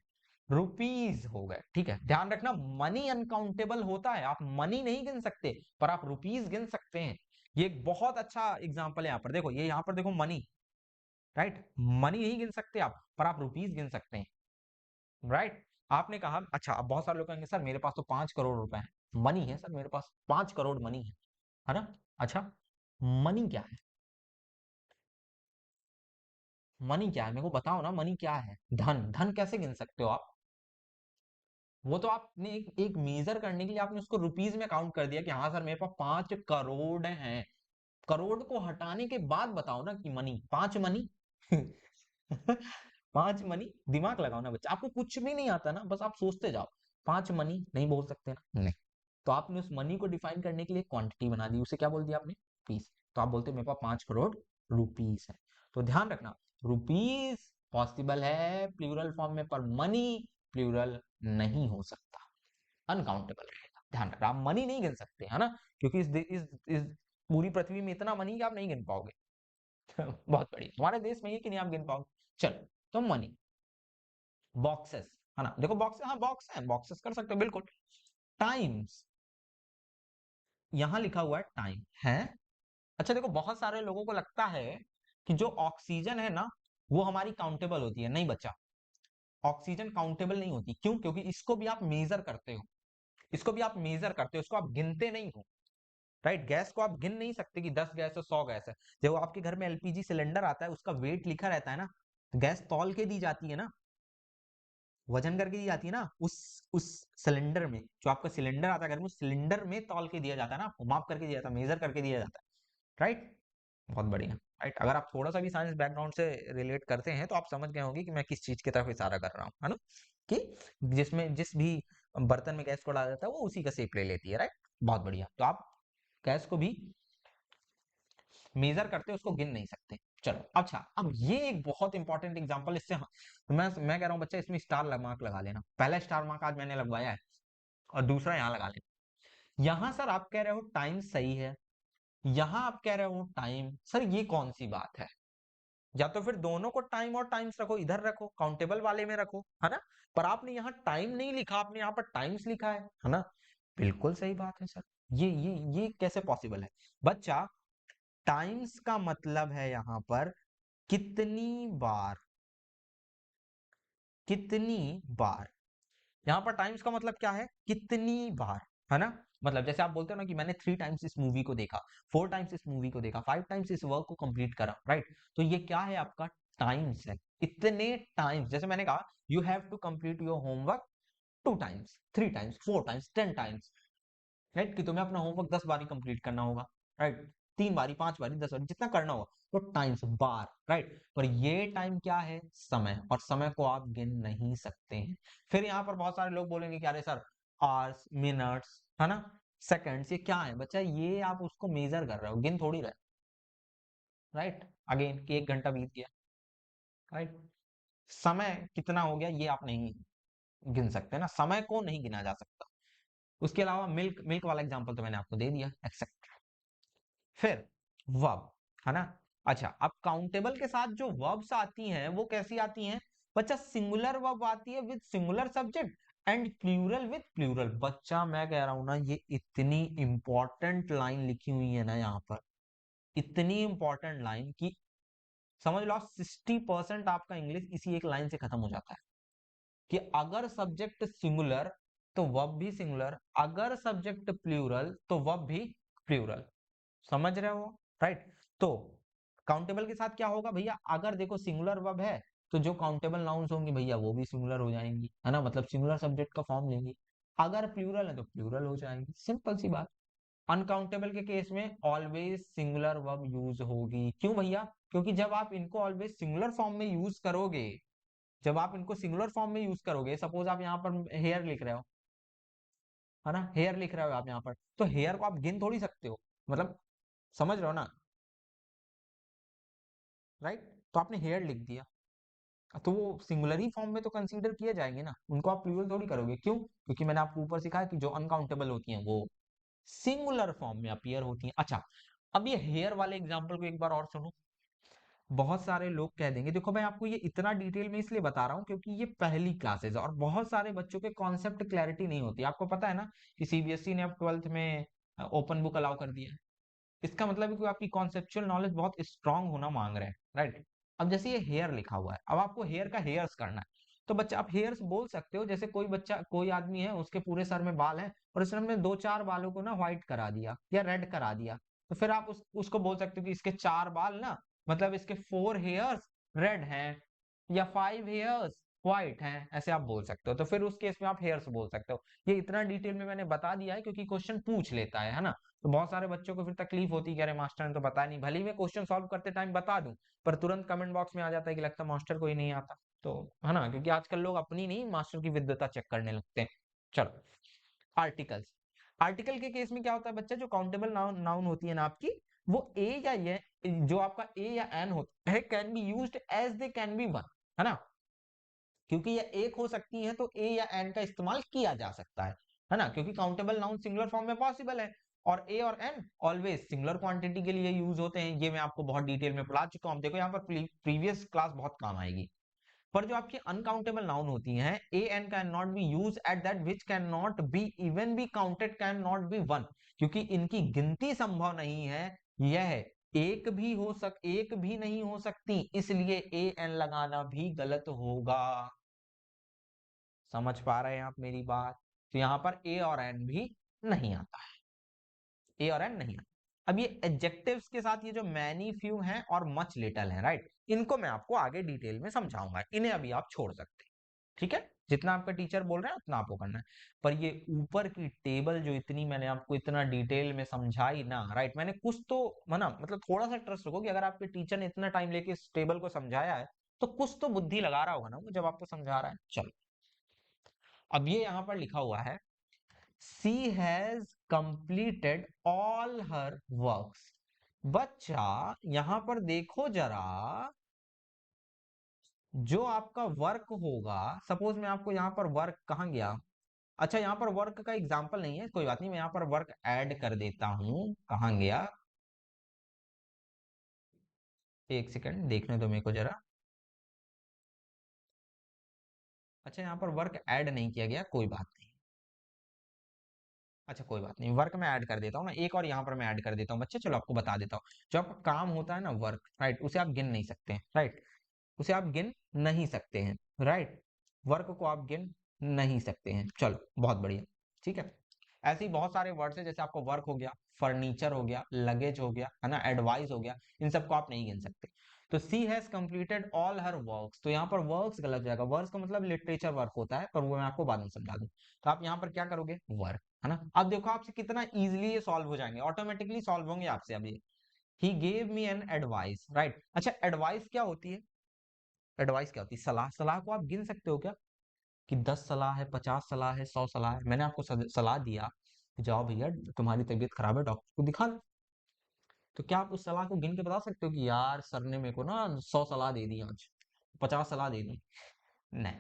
रुपीज हो गए, ठीक है। ध्यान रखना मनी अनकाउंटेबल होता है, आप मनी नहीं गिन सकते पर आप रुपीज गिन सकते हैं। ये एक बहुत अच्छा एग्जाम्पल है, यहाँ पर देखो, ये यहाँ पर देखो मनी, राइट, मनी नहीं गिन सकते आप पर आप रुपीज गिन सकते हैं, राइट। आपने कहा अच्छा, अब बहुत सारे लोग कहेंगे सर मेरे पास तो 5 करोड़ रुपए है, मनी है सर मेरे पास 5 करोड़ मनी है ना। अच्छा, मनी क्या है, मनी क्या है, मेरे को बताओ ना, मनी क्या है। धन, धन कैसे गिन सकते हो आप, वो तो आपने एक मेजर करने के लिए आपने उसको रुपीज में काउंट कर दिया कि हाँ सर मेरे पास 5 करोड़ हैं, करोड़ को हटाने के बाद बताओ ना कि मनी, 5 मनी। 5 मनी, दिमाग लगाओ ना बच्चा, आपको कुछ भी नहीं आता ना, बस आप सोचते जाओ। 5 मनी नहीं बोल सकते ना, नहीं। तो आपने उस मनी को डिफाइन करने के लिए क्वांटिटी बना दी, उसे क्या बोल दिया आपने, पीस। तो आप बोलते मेरे पास 5 करोड़ रुपीस है। तो ध्यान रखना, रुपीस पॉसिबल है प्लूरल फॉर्म में, पर मनी प्लूरल नहीं हो सकता, अनकाउंटेबल रहेगा। ध्यान रखना, आप मनी नहीं गिन सकते, है ना, क्योंकि इस पूरी पृथ्वी में इतना मनी कि आप नहीं गिन पाओगे। बहुत बढ़िया, हमारे देश में ये कि नहीं आप गिन पाओगे। चलो, तो मनी, बॉक्सेस, है ना, देखो बॉक्स, हाँ बॉक्स है, बॉक्सेस कर सकते हो बिल्कुल। टाइम्स, यहां लिखा हुआ है टाइम है। अच्छा देखो, बहुत सारे लोगों को लगता है कि जो ऑक्सीजन है ना, वो हमारी काउंटेबल होती है। नहीं बच्चा, ऑक्सीजन काउंटेबल नहीं होती। क्यों? क्योंकि इसको भी आप मेजर करते हो, इसको भी आप मेजर करते हो, इसको आप गिनते नहीं हो, राइट। गैस को आप गिन नहीं सकते कि 10 गैस है, 100 गैस है। जब आपके घर में एलपीजी सिलेंडर आता है, उसका वेट लिखा रहता है ना, तो गैस तौल के दी जाती है ना, वजन करके दी जाती है ना, उस सिलेंडर में, जो आपका सिलेंडर आता है घर में, उस सिलेंडर में तौल के दिया जाता है ना, आपको माप करके दिया जाता है, मेजर करके दिया जाता है, राइट। बहुत बढ़िया, राइट। अगर आप थोड़ा सा भी साइंस बैकग्राउंड से रिलेट करते हैं तो आप समझ गए होंगे कि मैं किस चीज की तरफ इशारा कर रहा हूँ, है ना, कि जिसमें जिस भी बर्तन में गैस को डाला जाता है वो उसी का शेप ले लेती है, राइट। बहुत बढ़िया, तो आप गैस को भी मेजर करते हो, उसको गिन नहीं सकते। चलो, अच्छा अब ये एक बहुत इंपॉर्टेंट एग्जांपल, इससे मैं कह रहा हूँ बच्चा, इसमें स्टार मार्क लगा लेना। पहला स्टार मार्क आज मैंने लगवाया है, और दूसरा यहाँ लगा लेना। यहाँ सर आप कह रहे हो टाइम सही है, यहाँ आप कह रहे हो टाइम, सर ये कौन सी बात है? या तो फिर दोनों को टाइम और टाइम्स रखो, इधर रखो, काउंटेबल वाले में रखो, है ना। पर आपने यहाँ टाइम नहीं लिखा, आपने यहाँ पर टाइम्स लिखा है ना। बिल्कुल सही बात है सर, ये कैसे पॉसिबल है बच्चा? टाइम्स का मतलब है यहाँ पर कितनी बार, कितनी बार। यहाँ पर टाइम्स का मतलब क्या है? कितनी बार, है ना। मतलब जैसे आप बोलते हो ना कि मैंने 3 टाइम्स इस मूवी को देखा, 4 टाइम्स इस मूवी को देखा, 5 टाइम्स इस वर्क को कंप्लीट करा, राइट। तो ये क्या है? आपका टाइम्स है। इतने टाइम्स, जैसे मैंने कहा you have to complete your homework 2 times, 3 times, 4 times, 10 times, right. कि तुम्हें अपना होमवर्क 10 बार ही कंप्लीट करना होगा, राइट। 3 बारी, 5 बारी, 10 बारी, जितना करना होगा। तो टाइम्स, बार, राइट। पर ये टाइम क्या है? समय, और समय को आप गिन नहीं सकते हैं। फिर यहाँ पर बहुत सारे लोग बोलेंगे कि अरे सर, आवर्स, मिनट्स, है ना, सेकंड्स, ये क्या है बच्चा? ये आप उसको मेजर कर रहे हो, गिन थोड़ी रहे, राइट। अगेन कि 1 घंटा बीत गया, राइट। समय कितना हो गया ये आप नहीं गिन सकते ना, समय को नहीं गिना जा सकता। उसके अलावा मिल्क, मिल्क वाला एग्जांपल तो मैंने आपको दे दिया, एक्सेप्ट। फिर वर्ब, है ना। अच्छा, अब काउंटेबल के साथ जो वर्ब्स आती हैं वो कैसी आती हैं बच्चा? सिंगुलर वर्ब आती है with singular subject, and plural with plural. बच्चा मैं कह रहा हूं ना, ये इतनी इंपॉर्टेंट लाइन लिखी हुई है ना यहाँ पर, इतनी इंपॉर्टेंट लाइन कि समझ लो 60% आपका इंग्लिश इसी एक लाइन से खत्म हो जाता है। कि अगर सब्जेक्ट सिंगुलर तो वर्ब भी सिंगुलर, अगर सब्जेक्ट प्लूरल तो वर्ब भी प्लूरल। समझ रहे हो, राइट। तो काउंटेबल के साथ क्या होगा भैया? अगर देखो सिंगुलर वर्ब है तो जो काउंटेबल नाउन्स होंगी भैया वो भी सिंगुलर हो जाएंगी, है ना, मतलब सिंगुलर सब्जेक्ट का फॉर्म लेंगी। अगर प्लूरल है तो प्लूरल हो जाएंगी, सिंपल सी बात। अनकाउंटेबल के केस में ऑलवेज सिंगुलर वर्ब यूज होगी। क्यों भैया? क्योंकि जब आप इनको ऑलवेज सिंगुलर फॉर्म में यूज करोगे, जब आप इनको सिंगुलर फॉर्म में यूज करोगे, सपोज आप यहाँ पर हेयर लिख रहे हो, है ना, हेयर लिख रहे हो आप यहाँ पर, तो हेयर को आप गिन थोड़ी सकते हो, मतलब समझ रहे हो ना, राइट। तो आपने हेयर लिख दिया, तो वो सिंगुलर ही फॉर्म में तो कंसीडर किए जाएंगे ना, उनको आप प्लूरल थोड़ी करोगे। क्यों? क्योंकि मैंने आपको ऊपर सिखाया कि जो अनकाउंटेबल होती हैं वो सिंगुलर फॉर्म में अपीयर होती हैं। अच्छा, अब ये हेयर वाले एग्जांपल को एक बार और सुनो। बहुत सारे लोग कह देंगे, देखो मैं आपको ये इतना डिटेल में इसलिए बता रहा हूँ क्योंकि ये पहली क्लासेज और बहुत सारे बच्चों के कॉन्सेप्ट क्लैरिटी नहीं होती। आपको पता है ना कि सीबीएसई ने अब 12th में ओपन बुक अलाउ कर दिया है। इसका मतलब है कि आपकी कॉन्सेप्चुअल नॉलेज बहुत स्ट्रांग होना मांग रहे हैं, राइट। अब जैसे ये हेयर लिखा हुआ है, अब आपको हेयर का हेयर्स करना है, तो बच्चा आप हेयर्स बोल सकते हो। जैसे कोई बच्चा, कोई आदमी है, उसके पूरे सर में बाल है और उसने अपने 2-4 बालों को ना व्हाइट करा दिया या रेड करा दिया, तो फिर आप उसको बोल सकते हो कि इसके 4 बाल ना, मतलब इसके 4 हेयर्स रेड हैं या 5 हेयर्स व्हाइट हैं, ऐसे आप बोल सकते हो। तो फिर उस केस में आप हेयर्स बोल सकते हो। ये इतना डिटेल में मैंने बता दिया है क्योंकि क्वेश्चन पूछ लेता है ना। तो बहुत सारे बच्चों को फिर तकलीफ होती है कि अरे मास्टर ने तो बताया नहीं, भले ही मैं क्वेश्चन सॉल्व करते टाइम बता दूं, पर तुरंत कमेंट बॉक्स में आ जाता है कि लगता है मास्टर को ही नहीं आता। तो है ना, क्योंकि आजकल लोग अपनी नहीं मास्टर की विद्वता चेक करने लगते हैं। चलो, आर्टिकल्स। आर्टिकल के केस में क्या होता है बच्चा? जो काउंटेबल नाउन नाउन होती है ना आपकी, वो ए या ये, जो आपका ए या एन होता है, can be used as they can be one, है ना। क्योंकि ये एक हो सकती है तो ए या एन का इस्तेमाल किया जा सकता है। है ना, क्योंकि काउंटेबल नाउन सिंगुलर फॉर्म में पॉसिबल है, और ए और एन ऑलवेज सिंगुलर क्वांटिटी के लिए यूज होते हैं। ये मैं आपको बहुत डिटेल में पढ़ा चुका हूं, देखो यहाँ पर प्रीवियस क्लास बहुत काम आएगी। पर जो आपकी अनकाउंटेबल नाउन होती हैं, a an can not be use at that which can not be even be counted, can not be one, क्योंकि इनकी गिनती संभव नहीं है, यह एक भी नहीं हो सकती, इसलिए ए एन लगाना भी गलत होगा। समझ पा रहे हैं आप मेरी बात? तो यहां पर ए और एन भी नहीं आता है, ए और एन नहीं आता। अब ये एडजेक्टिव्स के साथ ये जो मैनी, फ्यू हैं और मच लिटल है, राइट, इनको मैं आपको आगे डिटेल में समझाऊंगा, इन्हें अभी आप छोड़ सकते हैं, ठीक है? जितना आपका टीचर बोल रहे हैं उतना आपको करना है। पर ये ऊपर की टेबल जो इतनी मैंने आपको इतना डिटेल में समझाई ना, राइट, मैंने कुछ तो माना, मतलब थोड़ा सा ट्रस्ट रखो कि अगर आपके टीचर ने इतना टाइम लेके इस टेबल को समझाया है तो कुछ तो बुद्धि लगा रहा होगा ना वो, जब आपको समझा रहा है। चलो, अब ये यहां पर लिखा हुआ है, she has completed all her works. बच्चा यहां पर देखो जरा, जो आपका वर्क होगा, सपोज मैं आपको यहाँ पर वर्क कहाँ गया, अच्छा यहाँ पर वर्क का एग्जाम्पल नहीं है, कोई बात नहीं, मैं यहाँ पर वर्क ऐड कर देता हूं, कहाँ गया, एक सेकंड देखने दो मेरे को जरा। अच्छा यहाँ पर वर्क ऐड नहीं किया गया, कोई बात नहीं, अच्छा कोई बात नहीं, वर्क में ऐड कर देता हूँ ना एक, और यहाँ पर मैं ऐड कर देता हूँ बच्चे। चलो आपको बता देता हूँ, जो आपका काम होता है ना वर्क, राइट, उसे आप गिन नहीं सकते हैं, राइट, उसे आप गिन नहीं सकते हैं, राइट, वर्क को आप गिन नहीं सकते हैं। चलो बहुत बढ़िया, ठीक है। ऐसे ही बहुत सारे वर्ड्स है, जैसे आपको वर्क हो गया, फर्नीचर हो गया, लगेज हो गया, है ना, एडवाइस हो गया, इन सबको आप नहीं गिन सकते। तो she has completed all her works, तो यहाँ पर वर्क्स गलत जाएगा, वर्क्स का मतलब लिटरेचर वर्क होता है, पर वो मैं आपको बाद में समझा दूं। तो आप यहाँ पर क्या करोगे, वर्क, है ना। अब देखो आपसे कितना इजीली ये सॉल्व हो जाएंगे, ऑटोमेटिकली सॉल्व होंगे आपसे। अब ये he gave me an advice, right, अच्छा एडवाइस क्या होती है, एडवाइस क्या होती है, सलाह। सलाह को आप गिन सकते हो क्या, कि 10 सलाह है, 50 सलाह है, 100 सलाह है, मैंने आपको सलाह दिया कि जाओ भैया तुम्हारी तबीयत खराब है, डॉक्टर को दिखा लो, तो क्या आप उस सलाह को गिन के बता सकते हो कि यार सर ने मेरे को ना 100 सलाह दे दी, आज 50 सलाह दे दी? नहीं,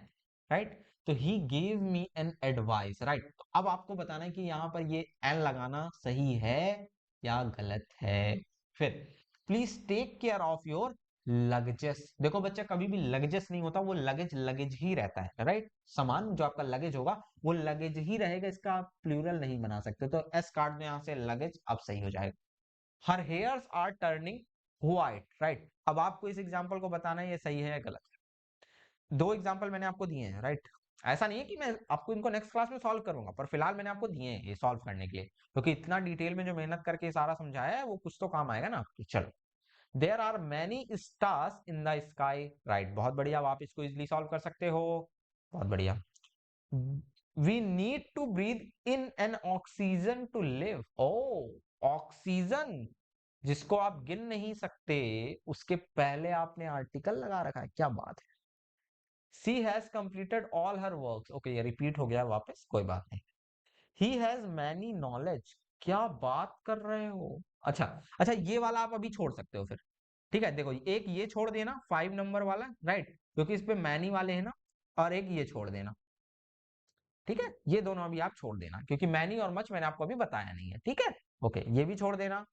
राइट। तो he give me an advice, right. तो अब आपको बताना है कि यहाँ पर ये एन लगाना सही है या गलत है। फिर please take care of your luggages. देखो बच्चा, कभी भी लगेजेस नहीं होता, वो लगेज लगेज ही रहता है, राइट। सामान जो आपका लगेज होगा वो लगेज ही रहेगा, इसका आप प्लूरल नहीं बना सकते। तो एस काट दो यहाँ से, लगेज अब सही हो जाएगा। Her hairs are turning white, right. अब आपको इस एग्जाम्पल को बताना है ये सही है या गलत। दो एग्जाम्पल मैंने आपको दिए हैं, राइट। ऐसा नहीं है कि मैं आपको इनको नेक्स्ट क्लास में सॉल्व करूंगा, पर फिलहाल मैंने आपको दिए हैं ये सॉल्व करने के लिए, क्योंकि इतना डिटेल में जो मेहनत करके सारा समझाया है वो कुछ तो काम आएगा ना आपके। चलो, there are many stars in the sky, right, बहुत बढ़िया, अब आप इसको इजिली सॉल्व कर सकते हो, बहुत बढ़िया। We need to breathe in an oxygen to live, oh, oxygen जिसको आप गिन नहीं सकते, उसके पहले आपने आर्टिकल लगा रखा है, क्या बात है। She has completed all her works, okay ये रिपीट हो गया वापस, कोई बात नहीं। ही हैज मैनी नॉलेज, क्या बात कर रहे हो। अच्छा, अच्छा ये वाला आप अभी छोड़ सकते हो फिर, ठीक है। देखो एक ये छोड़ देना 5 नंबर वाला, राइट, क्योंकि इस पे मैनी वाले हैं ना, और एक ये छोड़ देना, ठीक है। ये दोनों अभी आप छोड़ देना, क्योंकि मैनी और मच मैंने आपको अभी बताया नहीं है, ठीक है। ओके, ये भी छोड़ देना,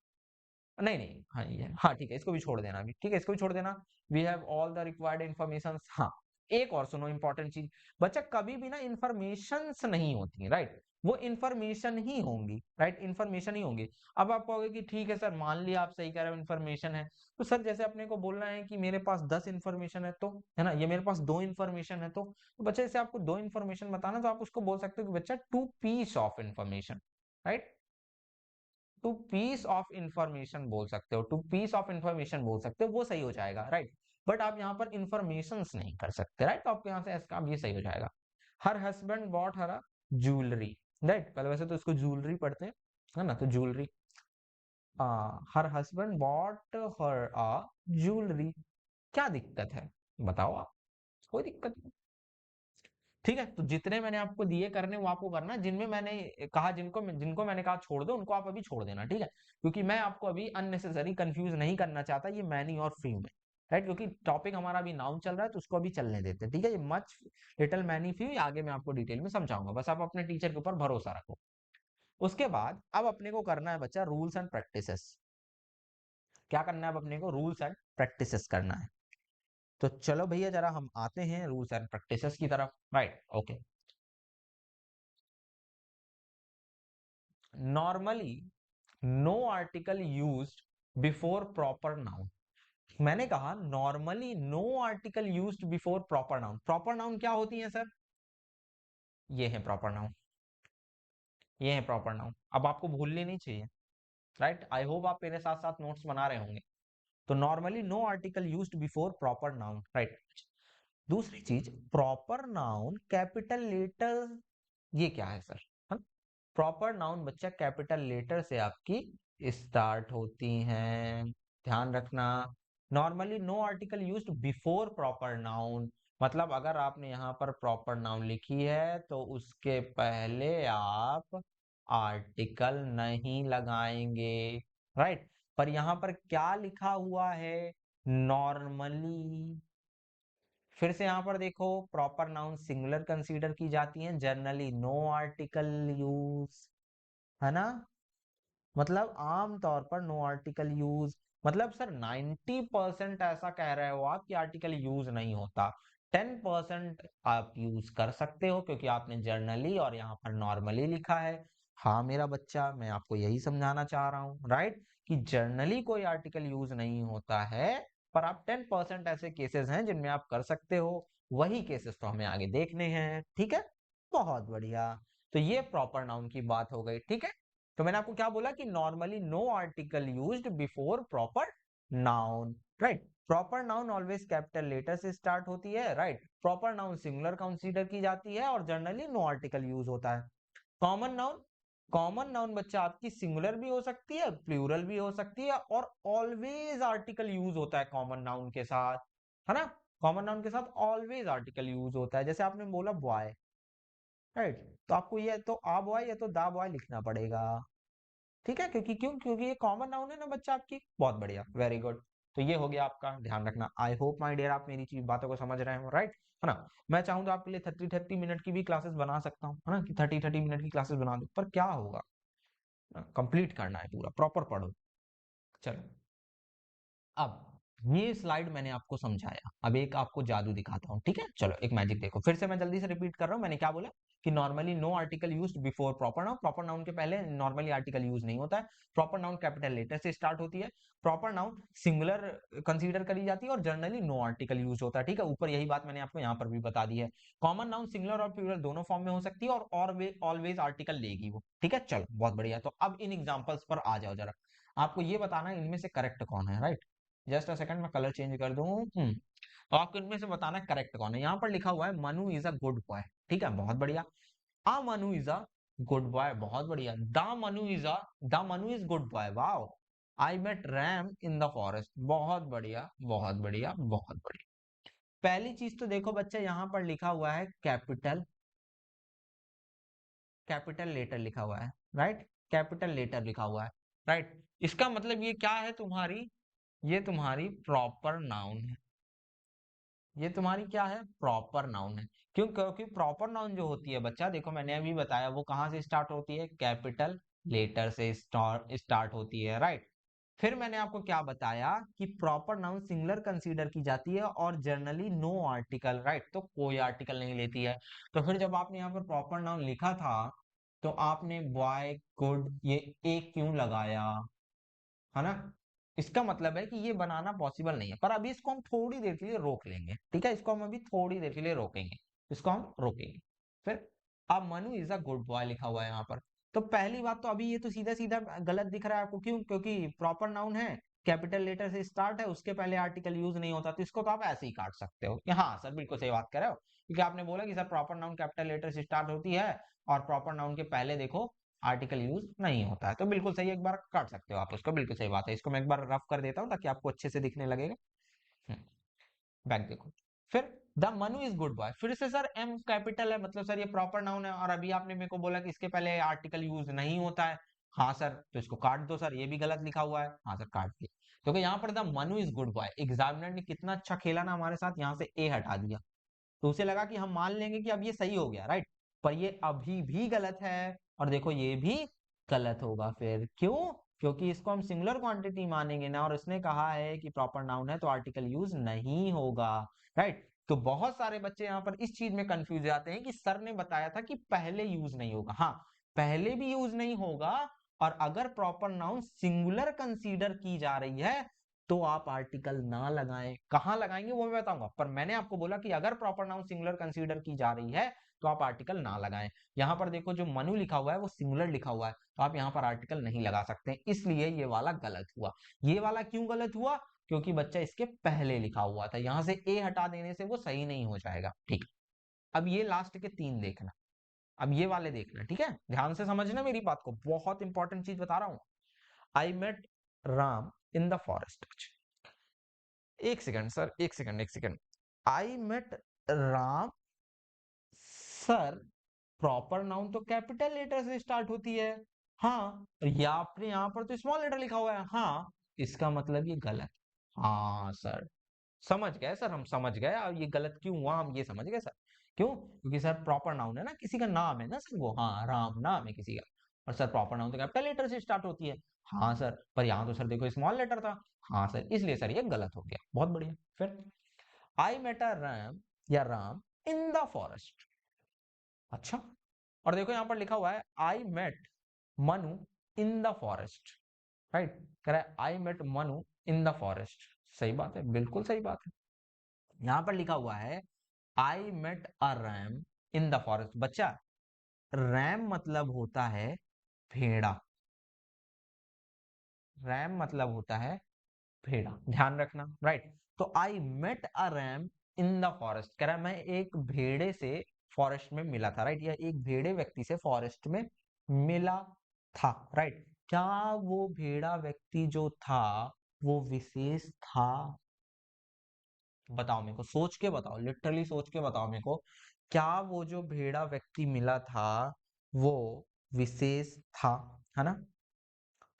नहीं नहीं, हाँ ये, हाँ ठीक है, इसको भी छोड़ देना अभी, ठीक है, इसको भी छोड़ देना। We have all the required information, हाँ। एक और सुनो इंपॉर्टेंट चीज, बच्चा कभी भी ना इंफॉर्मेशन नहीं होती है, राइट, वो इंफॉर्मेशन ही होंगी, राइट, इंफॉर्मेशन ही होंगी। अब आप कहोगे कि ठीक है सर, मान लिया आप सही कह रहे हो इन्फॉर्मेशन है, तो सर जैसे अपने को बोलना है कि मेरे पास 10 इन्फॉर्मेशन है, तो है ना, ये मेरे पास 2 इन्फॉर्मेशन है, तो बच्चा जैसे आपको 2 इन्फॉर्मेशन बताना, तो आप उसको बोल सकते हो कि बच्चा 2 piece of information, right, 2 piece of information बोल सकते हो, 2 पीस ऑफ इंफॉर्मेशन बोल सकते हो, वो सही हो जाएगा, राइट। बट आप यहाँ पर इंफॉर्मेशन नहीं कर सकते, राइट, तो आपके यहाँ से इसका ये सही हो जाएगा। हर हस्बैंड बॉट हर ज्वेलरी, राइट, पहले वैसे तो इसको ज्वेलरी पढ़ते हैं, है ना, तो ज्वेलरी, हर हस्बैंड बॉट हर ज्वेलरी, क्या दिक्कत है बताओ आप, कोई दिक्कत नहीं, ठीक है। तो जितने मैंने आपको दिए करने वो आपको करना, जिनमें मैंने कहा, जिनको मैंने कहा छोड़ दो, उनको आप अभी छोड़ देना, ठीक है, क्योंकि मैं आपको अभी अननेसेसरी कंफ्यूज नहीं करना चाहता ये मैनी और फ्री में। राइट, क्योंकि टॉपिक हमारा अभी नाउन चल रहा है तो उसको अभी चलने देते हैं, ठीक है। ये मच, लिटिल, मैनी, फ्यू आगे मैं आपको डिटेल में समझाऊंगा, बस आप अपने टीचर के ऊपर भरोसा रखो। उसके बाद अब अपने को करना है बच्चा रूल्स एंड प्रैक्टिसेस। क्या करना है अब अपने को? रूल्स एंड प्रैक्टिसेस करना है। तो चलो भैया जरा हम आते हैं रूल्स एंड प्रैक्टिसेस की तरफ, right, okay. Normally no article used before proper noun. मैंने कहा normally no article used before proper noun. Proper noun क्या होती है सर? ये है प्रॉपर नाउन, ये है प्रॉपर नाउन। अब आपको भूलनी नहीं चाहिए, राइट। आई होप आप मेरे साथ साथ नोट्स बना रहे होंगे। तो normally no article used before proper noun, right. दूसरी चीज, प्रॉपर नाउन कैपिटल लेटर, ये क्या है सर? प्रॉपर नाउन बच्चा कैपिटल लेटर से आपकी स्टार्ट होती हैं, ध्यान रखना। Normally no article used before proper noun, मतलब अगर आपने यहाँ पर प्रॉपर नाउन लिखी है तो उसके पहले आप आर्टिकल नहीं लगाएंगे, राइट। पर यहाँ पर क्या लिखा हुआ है? नॉर्मली। फिर से यहाँ पर देखो, प्रॉपर नाउन सिंगुलर कंसीडर की जाती हैं, जनरली नो आर्टिकल यूज, है ना। मतलब आम तौर पर नो आर्टिकल यूज, मतलब सर 90% ऐसा कह रहे हो आप कि आर्टिकल यूज नहीं होता। 10% आप यूज कर सकते हो क्योंकि आपने जर्नली और यहाँ पर नॉर्मली लिखा है। हाँ मेरा बच्चा, मैं आपको यही समझाना चाह रहा हूँ, राइट, कि जर्नली कोई आर्टिकल यूज नहीं होता है। पर आप 10% ऐसे केसेस हैं जिनमें आप कर सकते हो, वही केसेस तो हमें आगे देखने हैं, ठीक है। बहुत बढ़िया। तो ये प्रॉपर नाउन की बात हो गई, ठीक है। तो मैंने आपको क्या बोला कि normally no article used before proper noun, right. Proper noun always capital letter से स्टार्ट होती है, right. Proper noun singular consider की जाती है और जनरली नो आर्टिकल यूज होता है। कॉमन नाउन, कॉमन नाउन बच्चा आपकी सिंगुलर भी हो सकती है, प्लूरल भी हो सकती है, और ऑलवेज आर्टिकल यूज होता है कॉमन नाउन के साथ, है ना। कॉमन नाउन के साथ ऑलवेज आर्टिकल यूज होता है। जैसे आपने बोला बॉय, राइट, तो आपको ये तो आ बॉय या तो दा बॉय लिखना पड़ेगा, ठीक है। क्योंकि ये कॉमन नाउन है ना बच्चा आपकी। बहुत बढ़िया, वेरी गुड। तो ये हो गया आपका, ध्यान रखना। आई होप माय डियर आप मेरी चीज बातों को समझ रहे हो, राइट, है ना। मैं चाहूँ तो आपके लिए 30-30 मिनट की भी क्लासेस बना सकता हूँ, है ना, कि 30-30 मिनट की क्लासेस बना दो, पर क्या होगा, कंप्लीट करना है पूरा, प्रॉपर पढ़ो। चलो, अब ये स्लाइड मैंने आपको समझाया, अब एक आपको जादू दिखाता हूँ, ठीक है। चलो एक मैजिक देखो, फिर से मैं जल्दी से रिपीट कर रहा हूँ। मैंने क्या बोला कि normally no article used before proper noun. Proper noun के पहले नॉर्मली आर्टिकल यूज नहीं होता है। प्रॉपर नाउन कैपिटल लेटर से स्टार्ट होती है। प्रॉपर नाउन सिंगुलर कंसीडर करी जाती है और जनरली नो आर्टिकल यूज होता है, ठीक है। ऊपर यही बात मैंने आपको यहाँ पर भी बता दी है। कॉमन नाउन सिंगुलर और प्लूरल दोनों फॉर्म में हो सकती है और ऑलवेज आर्टिकल लेगी वो, ठीक है। चलो बहुत बढ़िया। तो अब इन एग्जांपल्स पर आ जाओ जरा। आपको ये बताना है इनमें से करेक्ट कौन है, राइट। जस्ट अ सेकंड, मैं कलर चेंज कर दूं। तो आपको इनमें से बताना है करेक्ट कौन है। यहाँ पर लिखा हुआ है Manu is a good boy, ठीक है, बहुत बढ़िया। आ Manu is a good boy, बहुत बढ़िया। The Manu is good boy, wow. I met ram in the forest, बहुत बढ़िया, बहुत बढ़िया, बहुत बढ़िया। पहली चीज तो देखो बच्चा, यहाँ पर लिखा हुआ है कैपिटल, कैपिटल लेटर लिखा हुआ है, राइट। कैपिटल लेटर लिखा हुआ है, राइट। इसका मतलब ये क्या है तुम्हारी? ये तुम्हारी प्रॉपर नाउन है। ये तुम्हारी क्या है? प्रॉपर नाउन है। क्यों? क्योंकि प्रॉपर नाउन जो होती है बच्चा, देखो मैंने अभी बताया, वो कहाँ से स्टार्ट होती है? कैपिटल लेटर से स्टार्ट होती है, राइट। फिर मैंने आपको क्या बताया कि प्रॉपर नाउन सिंगुलर कंसीडर की जाती है और जनरली नो आर्टिकल, राइट, तो कोई आर्टिकल नहीं लेती है। तो फिर जब आपने यहाँ पर प्रॉपर नाउन लिखा था तो आपने बॉय, गुड, ये एक क्यों लगाया, है ना। इसका मतलब है कि ये बनाना पॉसिबल नहीं है, पर अभी इसको हम थोड़ी देर के लिए रोक लेंगे, ठीक है। इसको हम अभी थोड़ी देर के लिए रोकेंगे, इसको हम रोकेंगे। फिर अब Manu is a good boy लिखा हुआ है यहाँ पर। तो पहली बात तो अभी ये तो सीधा सीधा गलत दिख रहा है आपको, क्यों? क्योंकि प्रॉपर नाउन है, कैपिटल लेटर से स्टार्ट है, उसके पहले आर्टिकल यूज नहीं होता, तो इसको तो आप ऐसे ही काट सकते हो कि हाँ सर बिल्कुल सही बात कर रहे हो। क्योंकि आपने बोला कि sir proper noun capital letter से स्टार्ट होती है और प्रॉपर नाउन के पहले देखो आर्टिकल यूज नहीं होता है, तो बिल्कुल सही, एक बार काट सकते हो आप उसको, बिल्कुल सही बात है। इसको मैं एक बार रफ कर देता हूँ ताकि आपको अच्छे से दिखने लगेगा। बैक देखो। फिर the Manu is good boy, फिर से सर एम कैपिटल है, मतलब सर ये प्रॉपर नाउन है और अभी आपने मेरे को बोला कि इसके पहले आर्टिकल यूज नहीं होता है। हाँ सर, तो इसको काट दो सर, ये भी गलत लिखा हुआ है। हाँ सर, काट दिया। क्योंकि यहाँ पर the Manu is good boy, examiner ने कितना अच्छा खेला ना हमारे साथ, यहाँ से ए हटा दिया। तो उसे लगा कि हम मान लेंगे कि अब ये सही हो गया, राइट। पर ये अभी भी गलत है, और देखो ये भी गलत होगा। फिर क्यों? क्योंकि इसको हम सिंगुलर क्वांटिटी मानेंगे ना, और इसने कहा है कि प्रॉपर नाउन है तो आर्टिकल यूज नहीं होगा, राइट। तो बहुत सारे बच्चे यहाँ पर इस चीज में कंफ्यूज जाते हैं कि सर ने बताया था कि पहले यूज नहीं होगा। हाँ, पहले भी यूज नहीं होगा, और अगर प्रॉपर नाउन सिंगुलर कंसीडर की जा रही है तो आप आर्टिकल ना लगाएं। कहां लगाएंगे वो मैं बताऊंगा, पर मैंने आपको बोला कि अगर प्रॉपर नाउन सिंगुलर कंसीडर की जा रही है तो आप आर्टिकल ना लगाएं। यहां पर देखो जो मनु लिखा हुआ है वो सिंगुलर लिखा हुआ है, तो आप यहां पर आर्टिकल नहीं लगा सकते, इसलिए ये वाला गलत हुआ। ये वाला क्यों गलत हुआ? क्योंकि बच्चा इसके पहले लिखा हुआ था, यहां से ए हटा देने से वो सही नहीं हो जाएगा, ठीक। अब ये लास्ट के 3 देखना, अब ये वाले देखना, ठीक है, ध्यान से समझना मेरी बात को, बहुत इंपॉर्टेंट चीज बता रहा हूं। I met Ram in the forest. एक सेकंड सर, एक सेकंड, एक second. I met Ram sir, proper noun तो कैपिटल लेटर से स्टार्ट होती है। हाँ, या आपने यहाँ पर तो स्मॉल लेटर लिखा हुआ है। हाँ, इसका मतलब ये गलत। हाँ सर, समझ गए सर, हम समझ गए। और ये गलत क्यों हुआ हम ये समझ गए सर। क्यों? क्योंकि सर प्रॉपर नाउन है ना, किसी का नाम है ना सर वो, हाँ राम नाम है किसी का, और सर प्रॉपर नाउन तो कैपिटल लेटर से स्टार्ट होती है। हाँ सर, पर यहाँ तो सर देखो स्मॉल लेटर था। हाँ सर, इसलिए सर ये गलत हो गया। बहुत बढ़िया। फिर आई मेट अ रैम या राम इन द फॉरेस्ट। अच्छा, और देखो यहाँ पर लिखा हुआ है I met Manu in the forest, right. कह रहा है I met Manu in the forest. सही बात है, बिल्कुल सही बात है। यहां पर लिखा हुआ है I met a ram in the forest. बच्चा, रैम मतलब होता है भेड़ा, रैम मतलब होता है भेड़ा, ध्यान रखना, राइट। तो I met a ram in the forest, कह रहा है मैं एक भेड़े से फॉरेस्ट में मिला था, राइट, या एक भेड़े व्यक्ति से फॉरेस्ट में मिला था, राइट। क्या वो भेड़ा व्यक्ति जो था वो विशेष था? बताओ मेरे को, सोच के बताओ, लिटरली सोच के बताओ मेरे को, क्या वो जो भेड़ा व्यक्ति मिला था वो विशेष था? है ना?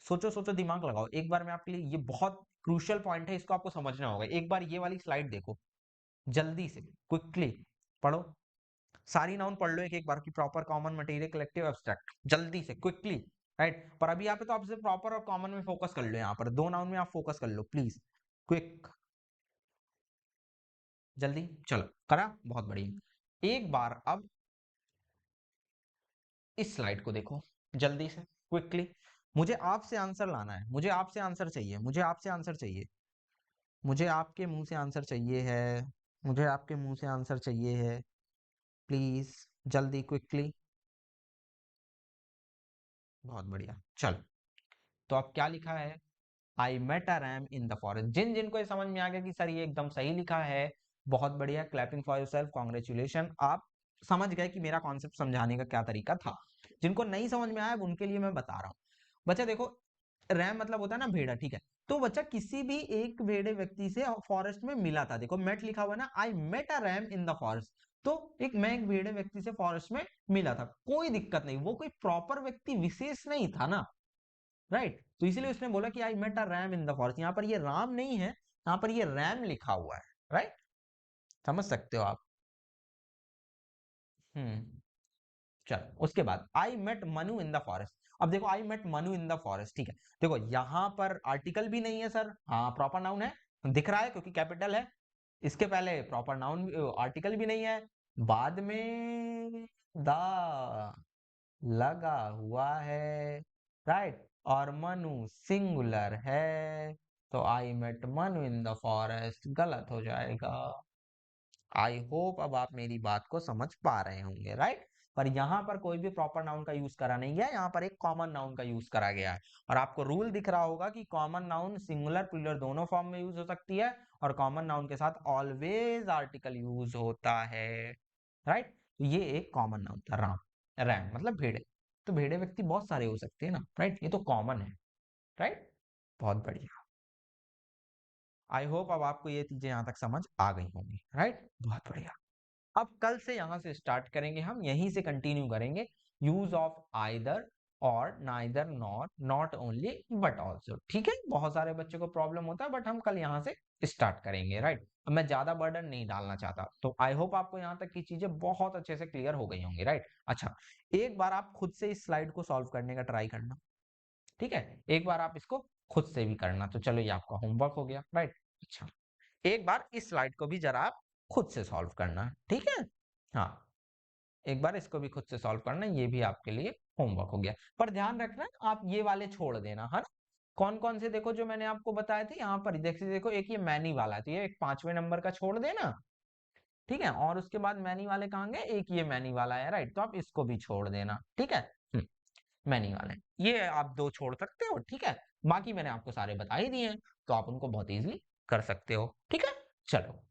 सोचो सोचो, दिमाग लगाओ एक बार। मैं आपके लिए, ये बहुत क्रूशियल पॉइंट है, इसको आपको समझना होगा। एक बार ये वाली स्लाइड देखो, जल्दी से, क्विकली पढ़ो। सारी नाउन पढ़ लो एक एक बार की, proper, common, material, collective, abstract, जल्दी से, क्विकली, राइट। पर अभी यहाँ पे तो आपसे प्रॉपर और कॉमन में फोकस कर लो, यहाँ पर 2 नाउन में आप फोकस कर लो प्लीज, क्विक, जल्दी। चलो, करा, बहुत बढ़िया। एक बार अब इस स्लाइड को देखो, जल्दी से, क्विकली। मुझे आपसे आंसर लाना है, मुझे आपसे आंसर चाहिए, मुझे आपसे आंसर चाहिए, मुझे आपके मुंह से आंसर चाहिए है, मुझे आपके मुंह से आंसर चाहिए है, प्लीज, जल्दी, क्विकली। बहुत बढ़िया, चलो। तो अब क्या लिखा है? I met a ram in the forest. जिन जिनको ये समझ में आ गया कि सर ये एकदम सही लिखा है, बहुत बढ़िया, क्लैपिंग फॉर योरसेल्फ, कांग्रेचुलेशन, आप समझ गए कि मेरा कॉन्सेप्ट समझाने का क्या तरीका था। जिनको नहीं समझ में आया उनके लिए मैं बता रहा हूँ। बच्चा देखो, रैम मतलब होता है ना भेड़ा, ठीक है। तो बच्चा किसी भी एक भेड़े व्यक्ति से फॉरेस्ट में मिला था, देखो मेट लिखा हुआ है ना, I met a ram in the forest. तो मैं एक भेड़े व्यक्ति से फॉरेस्ट में मिला था, कोई दिक्कत नहीं, वो कोई प्रॉपर व्यक्ति विशेष नहीं था ना, राइट। तो इसीलिए उसने बोला कि I met a ram in the forest. यहाँ पर ये राम नहीं है, यहाँ पर ये रैम लिखा हुआ है, राइट। समझ सकते हो आप? हम्म। चलो, उसके बाद I met Manu in the forest. अब देखो I met Manu in the forest, ठीक है। देखो यहाँ पर आर्टिकल भी नहीं है सर, हाँ प्रॉपर नाउन है, दिख रहा है क्योंकि कैपिटल है। इसके पहले प्रॉपर नाउन आर्टिकल भी नहीं है, बाद में द लगा हुआ है, राइट, और मनु सिंगुलर है, तो I met Manu in the forest गलत हो जाएगा। आई होप अब आप मेरी बात को समझ पा रहे होंगे, राइट। पर यहाँ पर कोई भी प्रॉपर नाउन का यूज करा नहीं गया, यहाँ पर एक कॉमन नाउन का यूज करा गया है। और आपको रूल दिख रहा होगा कि कॉमन नाउन सिंगुलर प्लूरल दोनों फॉर्म में यूज हो सकती है, और कॉमन नाउन के साथ ऑलवेज आर्टिकल यूज होता है, राइट। तो ये एक कॉमन नाउन था, राम, रैम मतलब भेड़े। तो भेड़े व्यक्ति बहुत सारे हो सकते हैं ना, राइट, ये तो कॉमन है, राइट। बहुत बढ़िया। आई होप अब आपको ये चीजें यहाँ तक समझ आ गई होंगी, राइट, बहुत बढ़िया। अब कल से यहां से स्टार्ट करेंगे, हम यहीं से कंटिन्यू करेंगे यूज ऑफ आइदर और neither not not only but also. ठीक है, बहुत सारे बच्चों को प्रॉब्लम होता है, बट हम कल यहाँ से स्टार्ट करेंगे, राइट। अब मैं ज्यादा बर्डन नहीं डालना चाहता, तो आई होप आपको यहाँ तक की चीजें बहुत अच्छे से क्लियर हो गई होंगी, राइट। अच्छा, एक बार आप खुद से इस स्लाइड को सॉल्व करने का ट्राई करना। ठीक है, एक बार आप इसको खुद से भी करना। तो चलो, ये आपका होमवर्क हो गया, राइट। अच्छा, एक बार इस स्लाइड को भी जरा आप खुद से सॉल्व करना। ठीक है, हाँ, एक बार इसको भी खुद से सॉल्व करना, ये भी आपके लिए होमवर्क हो गया। पर ध्यान रखना, आप ये वाले छोड़ देना, है ना। कौन कौन से देखो जो मैंने आपको बताए थे यहाँ पर, देखो एक ये मैनी वाला है, तो ये एक 5वें नंबर का छोड़ देना। ठीक है, और उसके बाद मैनी वाले कहाँ गए, एक ये मैनी वाला है, राइट, तो आप इसको भी छोड़ देना। ठीक है, मैनी वाले ये आप दो छोड़ सकते हो। ठीक है, बाकी मैंने आपको सारे बता ही दिए हैं, तो आप उनको बहुत इजीली कर सकते हो। ठीक है, चलो,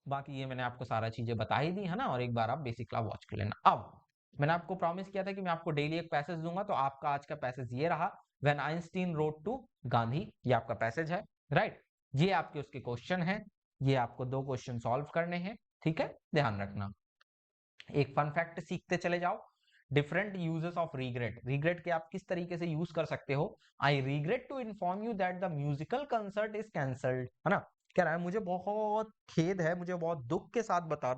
बाकी ये मैंने आपको सारा चीजें बता ही दी है ना, और एक बार आप बेसिक क्लास वॉच कर लेना। अब मैंने आपको प्रॉमिस किया था कि मैं आपको डेली एक पैसेज दूंगा, तो आपका आज का पैसेज ये रहा, when Einstein rode to Gandhi, ये आपका पैसेज है, राइट। ये आपके उसके क्वेश्चन है, ये आपको दो क्वेश्चन सॉल्व करने हैं। ठीक है, ध्यान रखना। एक फन फैक्ट सीखते चले जाओ, different uses of regret, regret के आप किस तरीके से यूज कर सकते हो। I regret to inform you that the musical concert is cancelled, है ना। कह रहा है मुझे बहुत खेद है, मुझे बहुत दुख के साथ बता,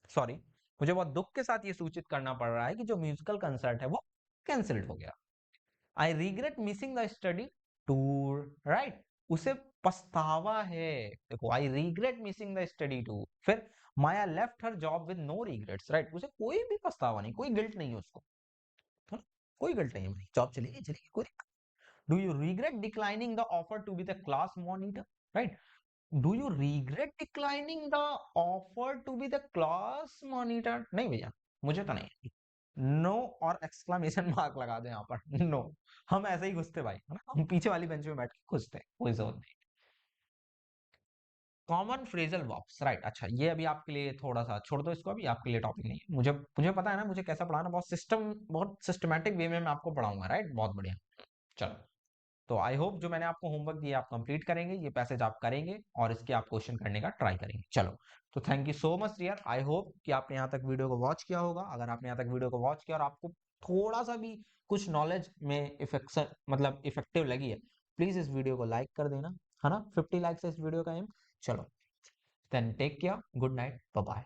सॉरी, मुझे बहुत दुख के साथ ये सूचित करना पड़ रहा है कि जो म्यूजिकल कंसर्ट है वो कैंसिल्ड हो गया। I regret missing the study tour, right, उसे पछतावा है। देखो, I regret missing the study tour. फिर Maya left her job with no regrets, right, उसे कोई भी पछतावा नहीं, कोई गिल्ट नहीं है उसको, है ना? कोई गिल्ट नहीं है भाई, जॉब चलेगी चलेगी, कोई। Do you regret declining the offer to be the class monitor, right, do you regret declining the offer to be the class monitor? नहीं भैया, मुझे तो नहीं। नो और एक्सक्लेमेशन मार्क लगा दो यहाँ पर, नो। हम ऐसे ही घुसते भाई, है ना, हम पीछे वाली बेंच में बैठ के घुसते, कोई जरूरत नहीं। Common phrasal verbs, right. अच्छा, ये अभी आपके लिए थोड़ा सा छोड़ दो इसको, अभी आपके लिए टॉपिक नहीं है। मुझे मुझे पता है ना, मुझे कैसा पढ़ाना, बहुत सिस्टमैटिक वे में मैं आपको पढ़ाऊंगा, राइट, बहुत बढ़िया। चलो, तो आई होप जो मैंने आपको होमवर्क दिया आप कंप्लीट करेंगे, ये पैसेज आप करेंगे और इसके आप क्वेश्चन करने का ट्राई करेंगे। चलो, तो थैंक यू सो मच यार, आई होप कि आपने यहाँ तक वीडियो को वॉच किया होगा। अगर आपने यहाँ तक वीडियो को वॉच किया और आपको थोड़ा सा भी कुछ नॉलेज में इफेक्शन मतलब इफेक्टिव लगी है, प्लीज इस वीडियो को लाइक कर देना, है ना। 50 लाइक्स है इस वीडियो का एम। चलो, then take care, good night, bye bye.